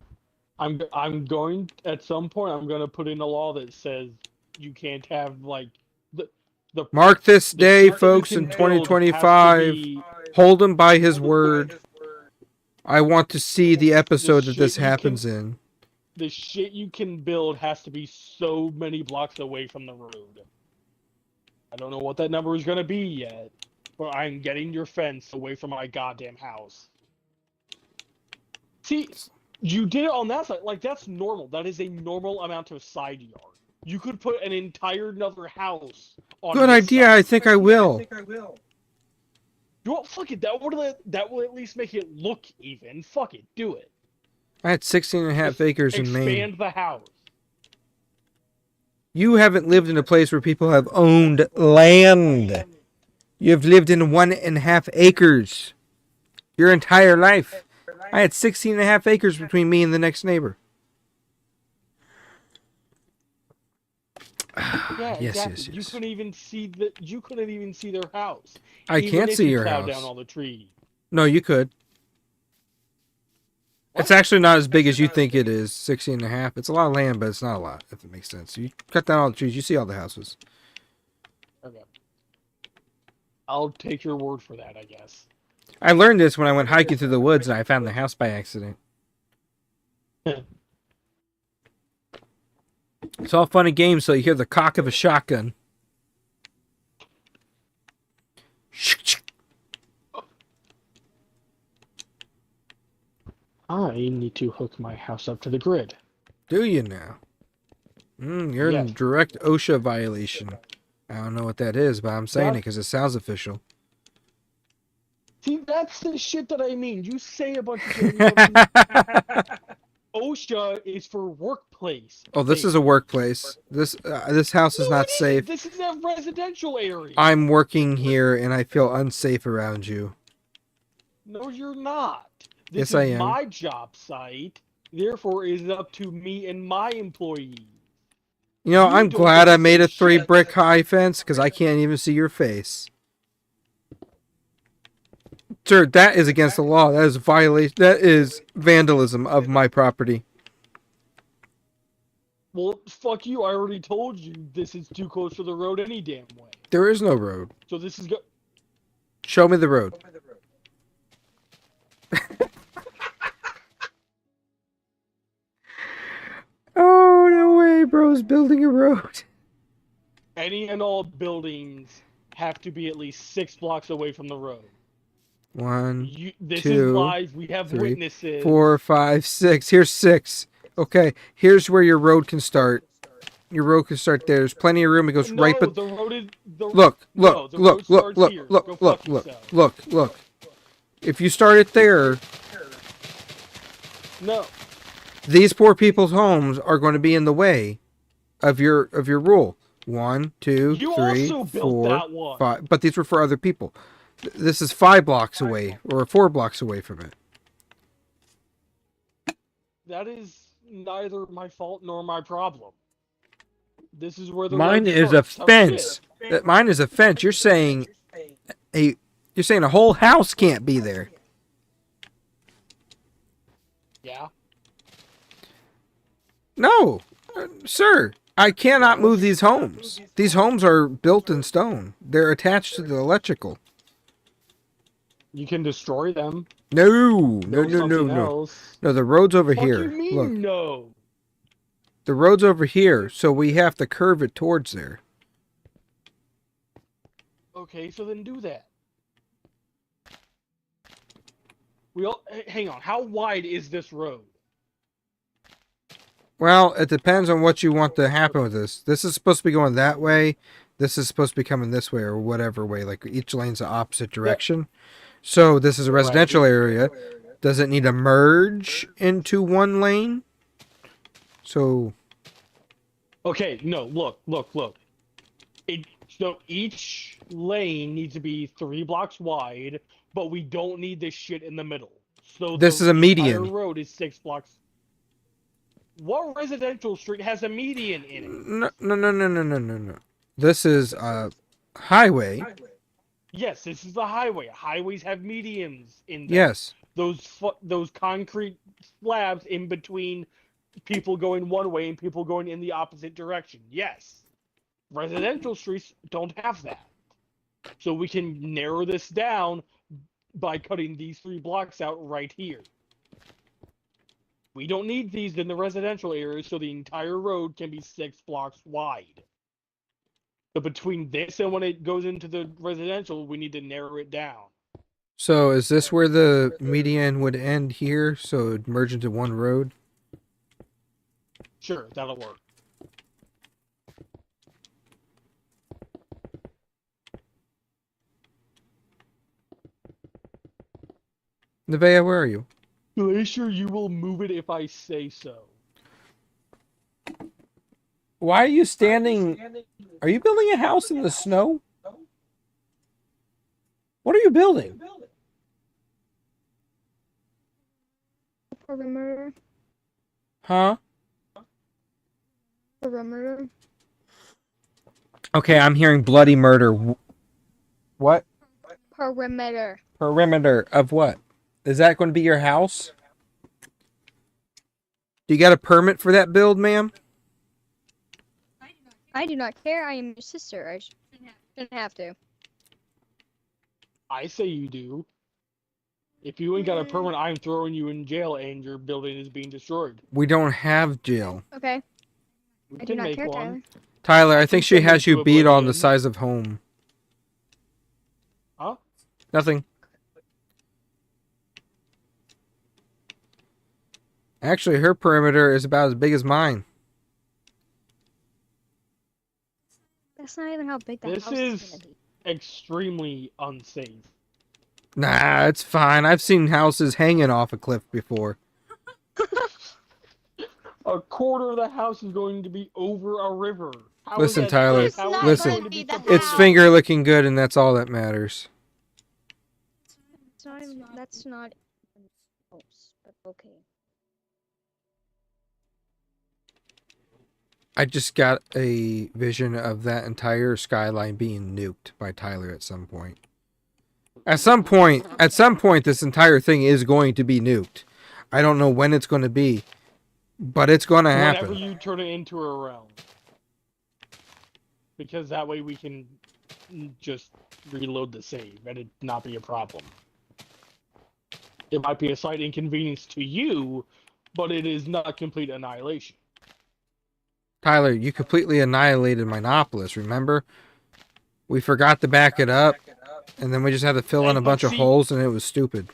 I'm going at some point. I'm going to put in a law that says you can't have like the Mark this the day, shit you folks, can in build has to 2025. be- Hold him by his word. I want to see the episode that shit this you can- happens in. The shit you can build has to be so many blocks away from the road. I don't know what that number is going to be yet, but I'm getting your fence away from my goddamn house. See, you did it on that side. Like, that's normal. That is a normal amount of side yard. You could put an entire another house on Good this idea. side. I think I will. You know what? Fuck it. That will at least make it look even. Fuck it. Do it. I had 16 and a half acres in Maine. Expand the house. You haven't lived in a place where people have owned land. You've lived in 1.5 acres your entire life. I had 16 and a half acres between me and the next neighbor. Yeah, Yes, exactly. yes, You yes. couldn't even see You couldn't even see their house. I Even can't if see you your plowed house. down all the trees. No, you could. It's actually not as big as you think it is, 16 and a half. It's a lot of land, but it's not a lot, if it makes sense. You cut down all the trees, you see all the houses. Okay. I'll take your word for that, I guess. I learned this when I went hiking through the woods and I found the house by accident. It's all fun and games till you hear the cock of a shotgun. I need to hook my house up to the grid. Do you now? You're in Yes. direct OSHA violation. I don't know what that is, but I'm saying it That- because it sounds official. See, that's the shit that I mean. You say a bunch of shit. You know, OSHA is for workplace. Oh, this is a workplace. This house is No, not it isn't. safe. This is a residential area. I'm working here and I feel unsafe around you. No, you're not. Yes, This I is am. my job site. Therefore, it is up to me and my employees. You know, You I'm don't glad get I to made say a 3 shit. brick high fence because I can't even see your face. Sir, that is against the law. That is a violation. That is vandalism of my property. Well, fuck you. I already told you this is too close to the road any damn way. There is no road. So this is Show me the road. Oh, no way, bro's building a road. any and all buildings have to be at least 6 blocks away from the road. 1, This 2, is live. We have 3, witnesses. 4, 5, 6. Here's 6. Okay, here's where your road can start. Your road can start there. There's plenty of room. It goes No, right, but the road is. look, no, the road starts here. Go fuck yourself. look. If you start it there, No. these poor people's homes are going to be in the way of your rule. 1, 2, You 3, also built 4, that one. 5. But these were for other people. This is 5 blocks away or 4 blocks away from it. That is neither my fault nor my problem. This is where the Mine road is a starts. Tough fence. shit. Mine is a fence. You're saying a whole house can't be there. Yeah. No, sir. I cannot move these homes. These homes are built in stone. They're attached to the electrical. You can destroy them. No, Build something else. No, the road's over Fuck here. you mean Look, no? the road's over here, so we have to curve it towards there. Okay, so then do that. Hang on. How wide is this road? Well, it depends on what you want to happen with this. This is supposed to be going that way. This is supposed to be coming this way or whatever way. Like each lane's the opposite direction. So this is a residential area. Does it need to merge into one lane? So Okay, no, look. So each lane needs to be 3 blocks wide, but we don't need this shit in the middle. So this is a median. The road is 6 blocks. What residential street has a median in it? No. This is a highway. Yes, this is the highway. Highways have medians in them. Yes. Those concrete slabs in between people going one way and people going in the opposite direction. Yes. Residential streets don't have that. So we can narrow this down by cutting these 3 blocks out right here. We don't need these in the residential area, so the entire road can be 6 blocks wide. But between this and when it goes into the residential, we need to narrow it down. So is this where the median would end here? So it would merge into one road? Sure, that'll work. Nevaeh, where are you? Glacier, you will move it if I say so. Why are you standing? Are you building a house in the snow? What are you building? Perimeter. Huh? Perimeter. Okay, I'm hearing bloody murder. What? Perimeter. Perimeter of what? Is that going to be your house? Do you got a permit for that build, ma'am? I do not care. I am your sister. I shouldn't have to. I say you do. If you ain't got a permit, I'm throwing you in jail and your building is being destroyed. We don't have jail. Okay. We I do can not make care, one. Tyler, I think she send it has you to beat on oblivion. the size of home. Huh? Nothing. Actually, her perimeter is about as big as mine. That's not even how big the This house is- is gonna be. Extremely unsafe. Nah, it's fine. I've seen houses hanging off a cliff before. A quarter of the house is going to be over a river. How Listen, is that Tyler, safe? It's How is not that listen. going to be gonna be the completely- It's finger looking good, and that's all that matters. It's not even, that's not even close, but okay. I just got a vision of that entire skyline being nuked by Tyler at some point. At some point, this entire thing is going to be nuked. I don't know when it's going to be, but it's going to Whenever happen. you turn it into a realm. Because that way we can just reload the save and it not be a problem. It might be a slight inconvenience to you, but it is not complete annihilation. Tyler, you completely annihilated Minopolis, remember? We forgot to back it up, and then we just had to fill in a But bunch of see- holes, and it was stupid.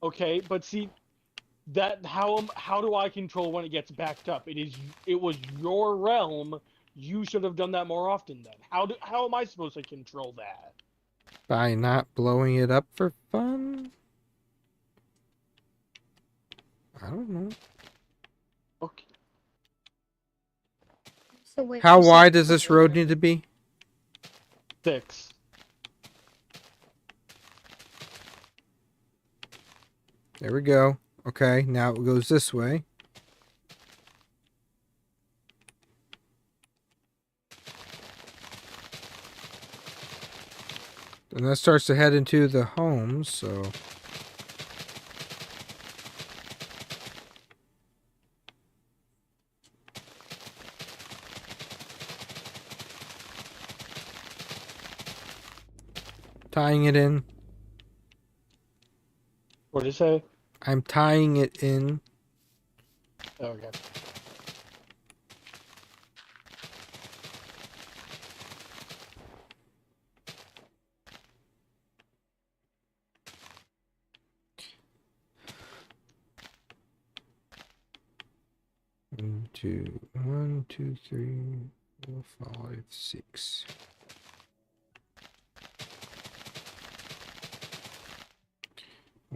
Okay, but see, that how do I control when it gets backed up? It was your realm. You should have done that more often. Then how am I supposed to control that? By not blowing it up for fun? I don't know. Okay. So wait, How you said- wide does this road need to be? 6. There we go. Okay, now it goes this way. And that starts to head into the homes, so... Tying it in. What did you say? I'm tying it in. Oh, okay. One, two, three, four, five, six.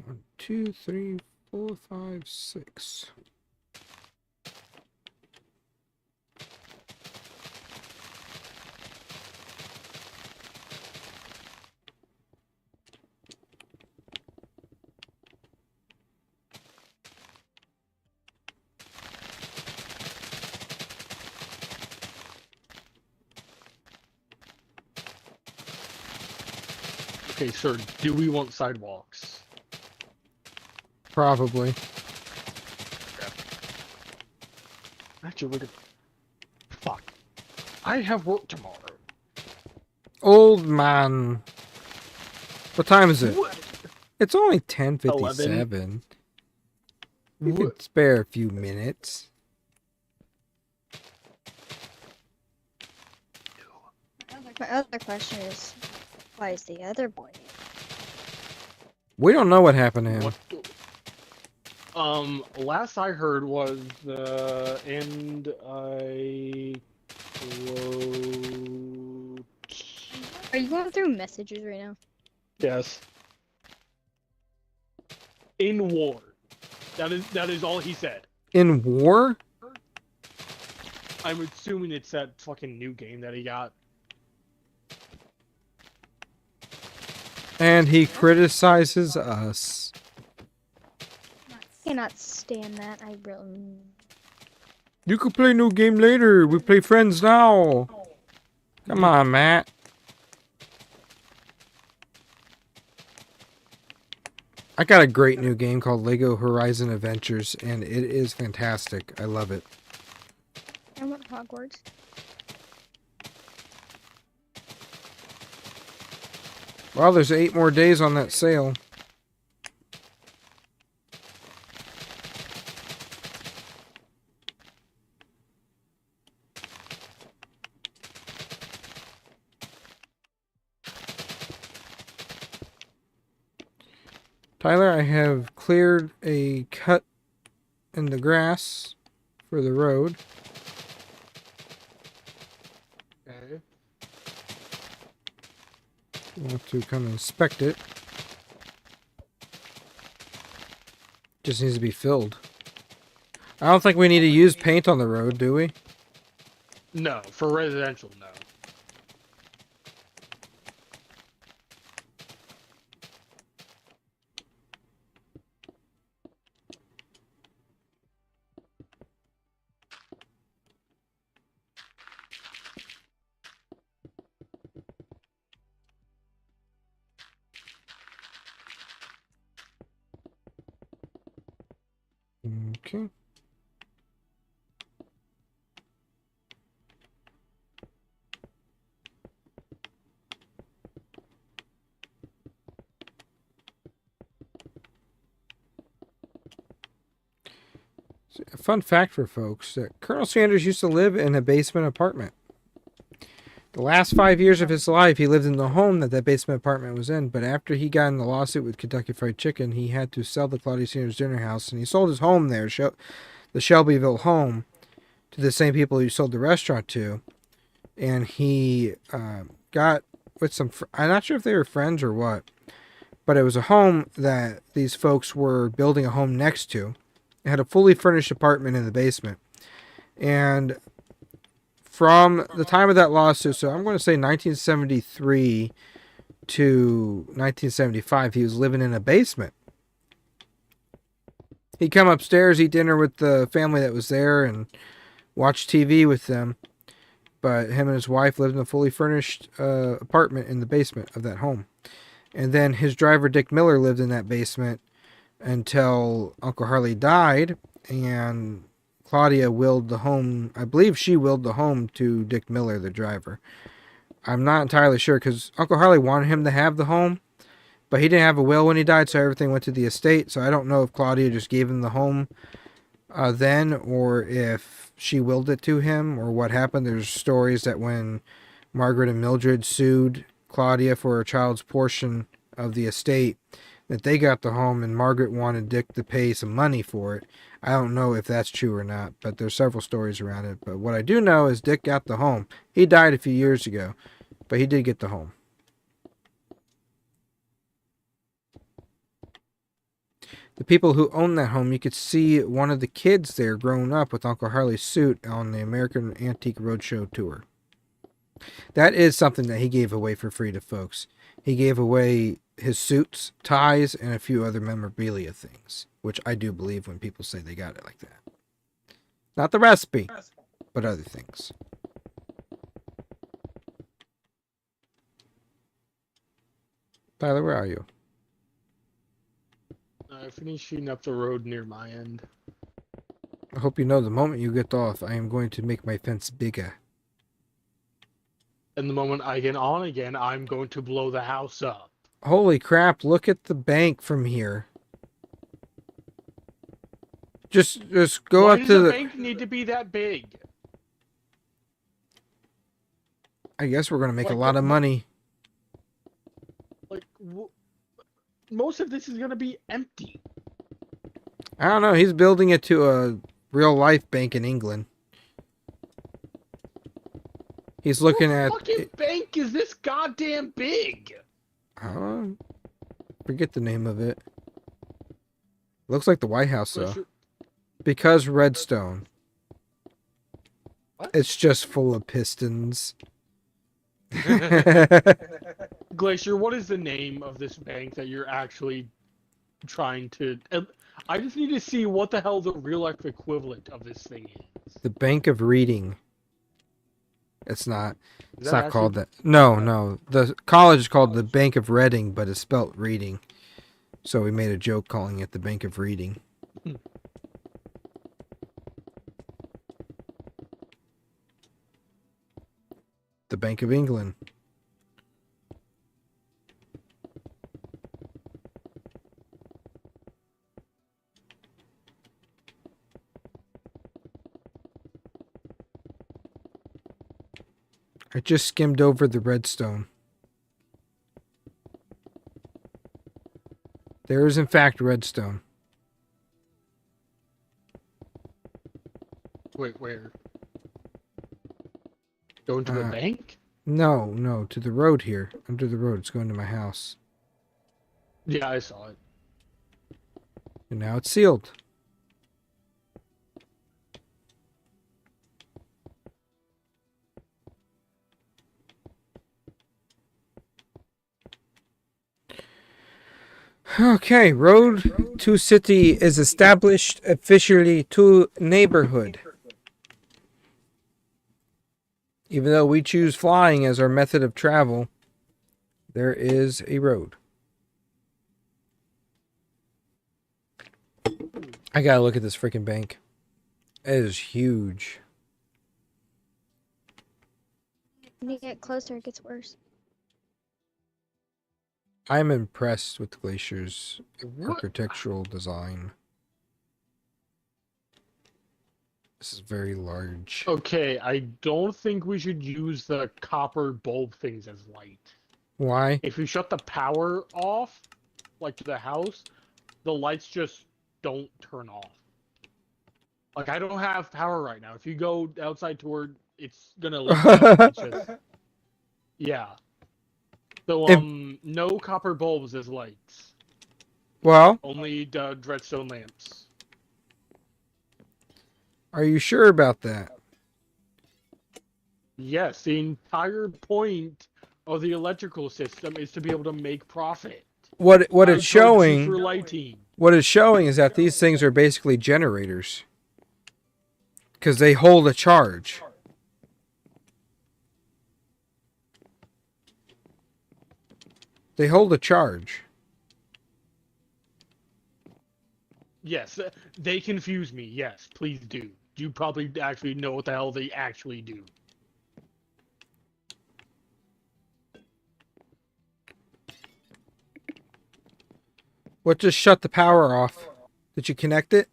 One, two, three, four, five, six. Okay, sir. Do we want sidewalks? Probably. Actually, look at. Fuck. I have work tomorrow. Old man. What time is it? What? It's only 10:57. You could spare a few minutes. My other question is, why is the other boy here? We don't know what happened to him. What? Last I heard was, and I quote. Are you going through messages right now? Yes. In war. That is all he said. In war? I'm assuming it's that fucking new game that he got. And he criticizes us. Cannot stand that. I really. You could play new game later. We play friends now. Come on, Matt. I got a great new game called Lego Horizon Adventures, and it is fantastic. I love it. I want Hogwarts. Well, there's 8 more days on that sale. Tyler, I have cleared a cut in the grass for the road. Okay. You want to come inspect it. Just needs to be filled. I don't think we need to use paint on the road, do we? No, for residential, no. Okay. So, a fun fact for folks that Colonel Sanders used to live in a basement apartment. The last 5 years of his life, he lived in the home that basement apartment was in. But after he got in the lawsuit with Kentucky Fried Chicken, he had to sell the Claudia Sanders Dinner House, and he sold his home there, the Shelbyville home, to the same people he sold the restaurant to. And he got with some. I'm not sure if they were friends or what, but it was a home that these folks were building a home next to. It had a fully furnished apartment in the basement, and from the time of that lawsuit, so I'm going to say 1973 to 1975, he was living in a basement. He'd come upstairs, eat dinner with the family that was there, and watch TV with them. But him and his wife lived in a fully furnished apartment in the basement of that home. And then his driver, Dick Miller, lived in that basement until Uncle Harley died, and Claudia willed the home. I believe she willed the home to Dick Miller, the driver. I'm not entirely sure because Uncle Harley wanted him to have the home, but he didn't have a will when he died, so everything went to the estate. So I don't know if Claudia just gave him the home then, or if she willed it to him, or what happened. There's stories that when Margaret and Mildred sued Claudia for her child's portion of the estate, that they got the home and Margaret wanted Dick to pay some money for it. I don't know if that's true or not, but there's several stories around it. But what I do know is Dick got the home. He died a few years ago, but he did get the home. The people who own that home, you could see one of the kids there growing up with Uncle Harley's suit on the American Antique Roadshow tour. That is something that he gave away for free to folks. He gave away his suits, ties, and a few other memorabilia things, which I do believe when people say they got it like that. Not the recipe, but other things. Tyler, where are you? Finishing up the road near my end. I hope you know the moment you get off, I am going to make my fence bigger. And the moment I get on again, I'm going to blow the house up. Holy crap, look at the bank from here. Just go Why up does to the the... bank need to be that big? I guess we're going to make a Like, lot of money. Like, most of this is going to be empty. I don't know, he's building it to a real-life bank in England. He's looking What at... fucking bank is this goddamn big? Forget the name of it. Looks like the White House, though. Glacier- Because redstone. What? It's just full of pistons. Glacier, what is the name of this bank that you're actually trying to... I just need to see what the hell the real-life equivalent of this thing is. The Bank of Reading. It's not. Is It's that not called actually- that. No. The college is called the Bank of Reading, but it's spelt Reading. So we made a joke calling it the Bank of Reading. The Bank of England. I just skimmed over the redstone. There is in fact redstone. Wait, where? Going to the bank? No, to the road here. Under the road. It's going to my house. Yeah, I saw it. And now it's sealed. Okay, road to city is established officially to neighborhood. Even though we choose flying as our method of travel, there is a road. I gotta look at this freaking bank. It is huge. When you get closer, it gets worse. I'm impressed with Glacier's What? architectural design. This is very large. Okay, I don't think we should use the copper bulb things as light. Why? If you shut the power off, like to the house, the lights just don't turn off. Like, I don't have power right now. If you go outside toward, it's gonna leave. It's just, yeah. So, no copper bulbs as lights. Well, Only redstone lamps. are you sure about that? Yes, the entire point of the electrical system is to be able to make profit. What I it's charge you showing for lighting. What it's showing is that these things are basically generators. Because they hold a charge. They hold a charge. Yes, they confuse me. Yes, please do. You probably actually know what the hell they actually do. What just shut the power off? Did you connect it?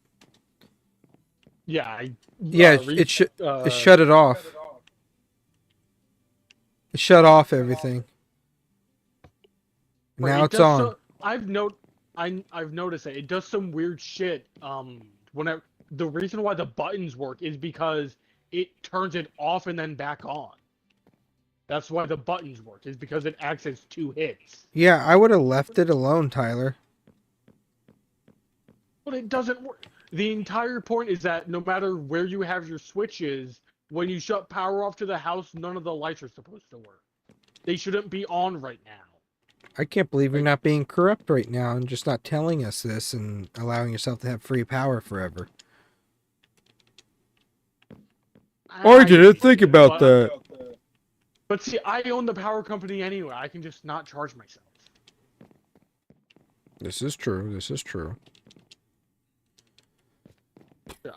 Yeah, I Yeah, it shut it off. It shut off everything. right, Now it it's does on. so. I've noticed that it does some weird shit. Whenever the reason why the buttons work is because it turns it off and then back on. That's why the buttons work, is because it acts as two hits. Yeah, I would have left it alone, Tyler. But it doesn't work. The entire point is that no matter where you have your switches, when you shut power off to the house, none of the lights are supposed to work. They shouldn't be on right now. I can't believe you're Like- not being corrupt right now and just not telling us this and allowing yourself to have free power forever. I didn't think about that. But see, I own the power company anyway. I can just not charge myself. This is true. This is true.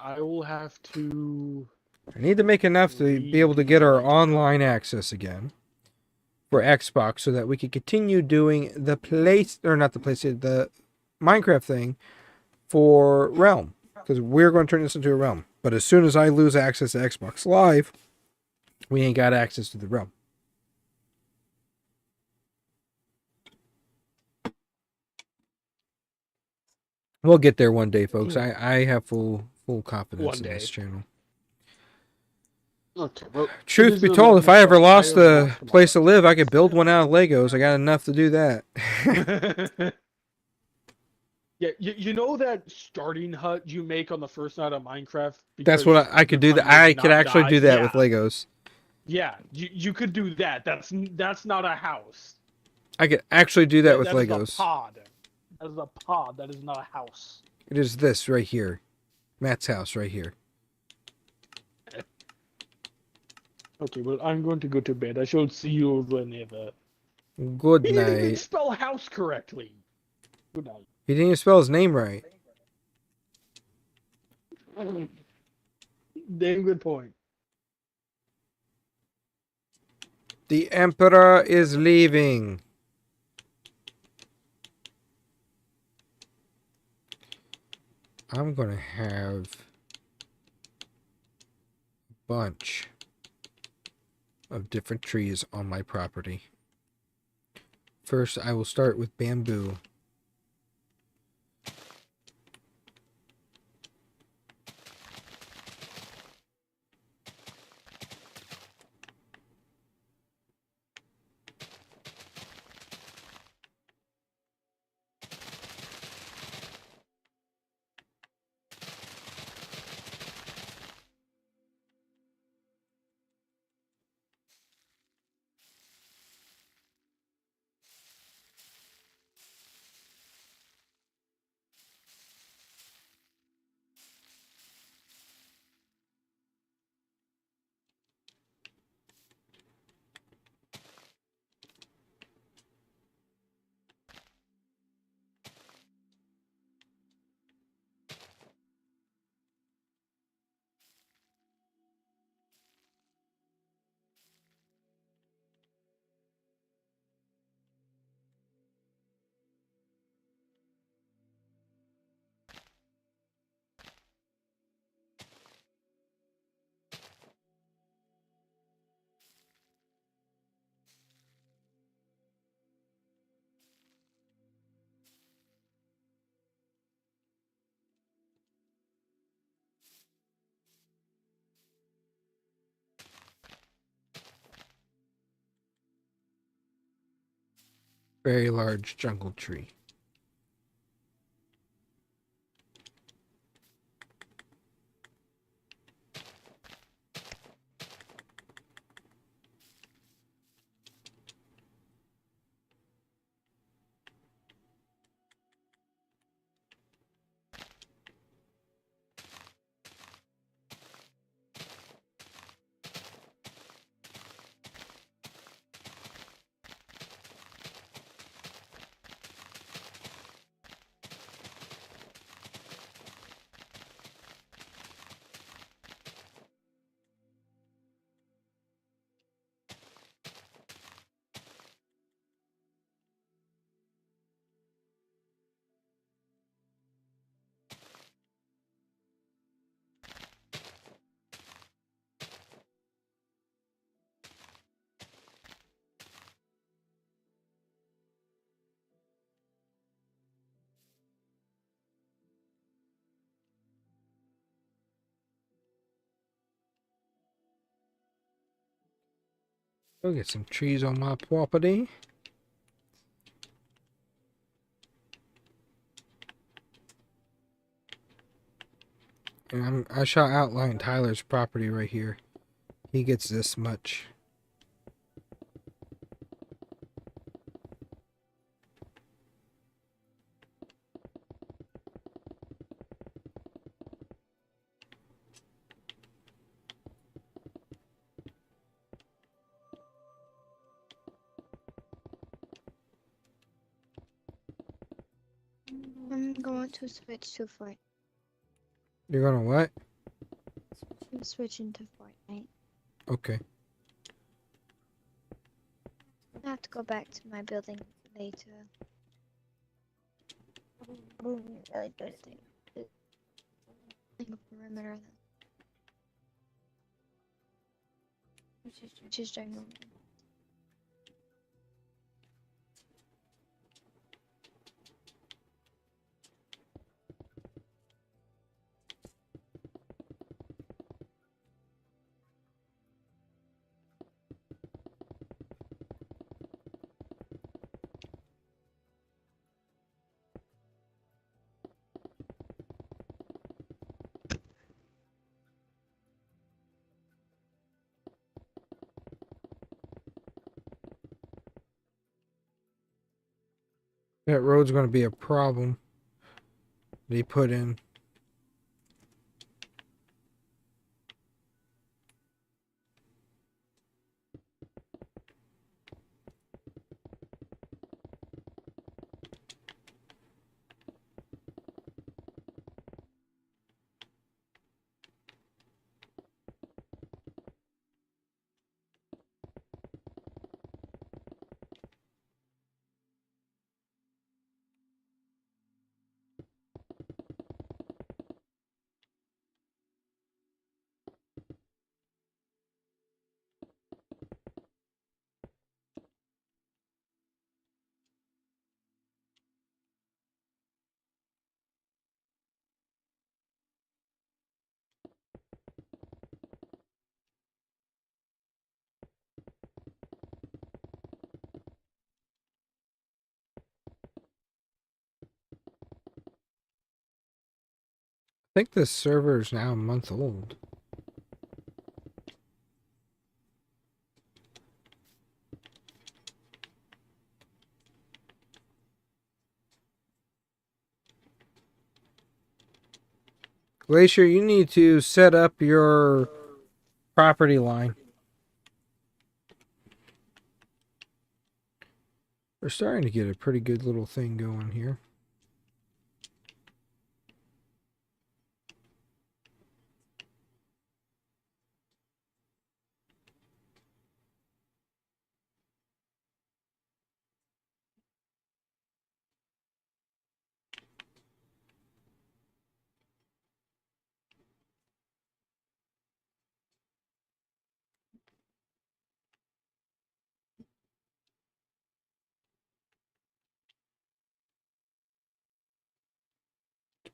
I will have to. I need to make enough to be able to get our online access again for Xbox so that we can continue doing the the Minecraft thing for Realm, because we're going to turn this into a Realm. But as soon as I lose access to Xbox Live, we ain't got access to the Realm. We'll get there one day, folks. I have full confidence in this channel. Okay, well, Truth be told, if I ever lost a place to live, I could build one out of Legos. I got enough to do that. Yeah, you know that starting hut you make on the first night of Minecraft? That's what I could do. That I could actually do that with Legos. Yeah, you could do that. That's not a house. I could actually do that with That is Legos. a pod. That is a pod. That is not a house. It is this right here. Matt's house right here. Okay, well, I'm going to go to bed. I shall see you whenever. Good He didn't even night. spell house correctly. Good night. He didn't even spell his name right. Damn good point. The Emperor is leaving. I'm going to have a bunch of different trees on my property. First, I will start with bamboo. Very large jungle tree. Go get some trees on my property. And I shall outline Tyler's property right here. He gets this much. I'm going to switch to Fortnite. You're gonna what? I'm switching to Fortnite. Okay. I have to go back to my building later. Really good thing. A perimeter. Which is ginormous. That road's gonna be a problem. They put in. I think this server is now a month old. Glacier, you need to set up your property line. We're starting to get a pretty good little thing going here.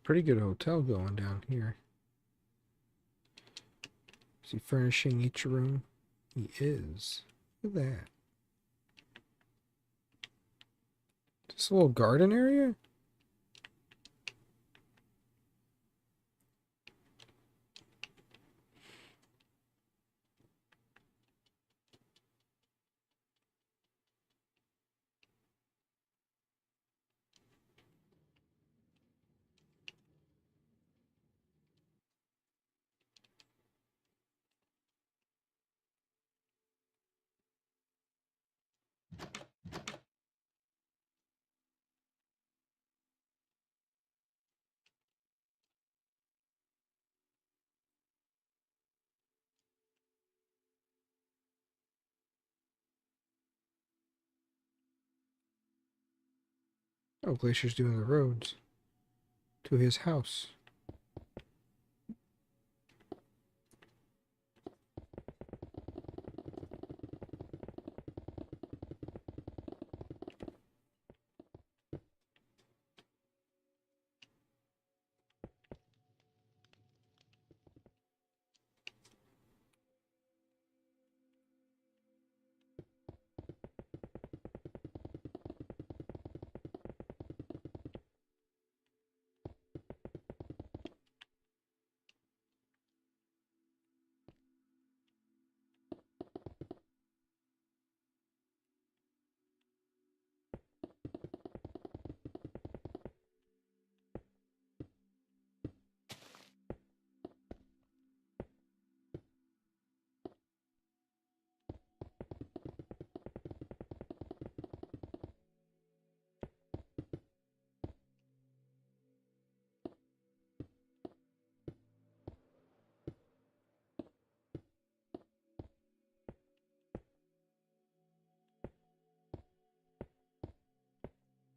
Pretty good hotel going down here. Is he furnishing each room? He is. Look at that. Just a little garden area? Oh, Glacier's doing the roads to his house.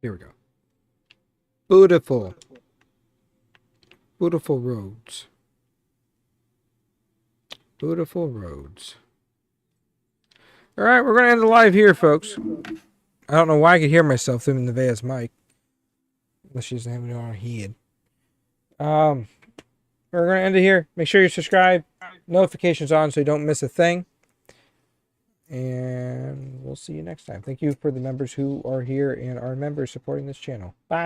Here we go. Beautiful. Beautiful roads. Beautiful roads. All right, we're going to end the live here, folks. I don't know why I could hear myself through Nevaeh's mic. Unless she doesn't have it on her head. We're going to end it here. Make sure you subscribe. Notifications on so you don't miss a thing. And we'll see you next time. Thank you for the members who are here and are members supporting this channel. Bye.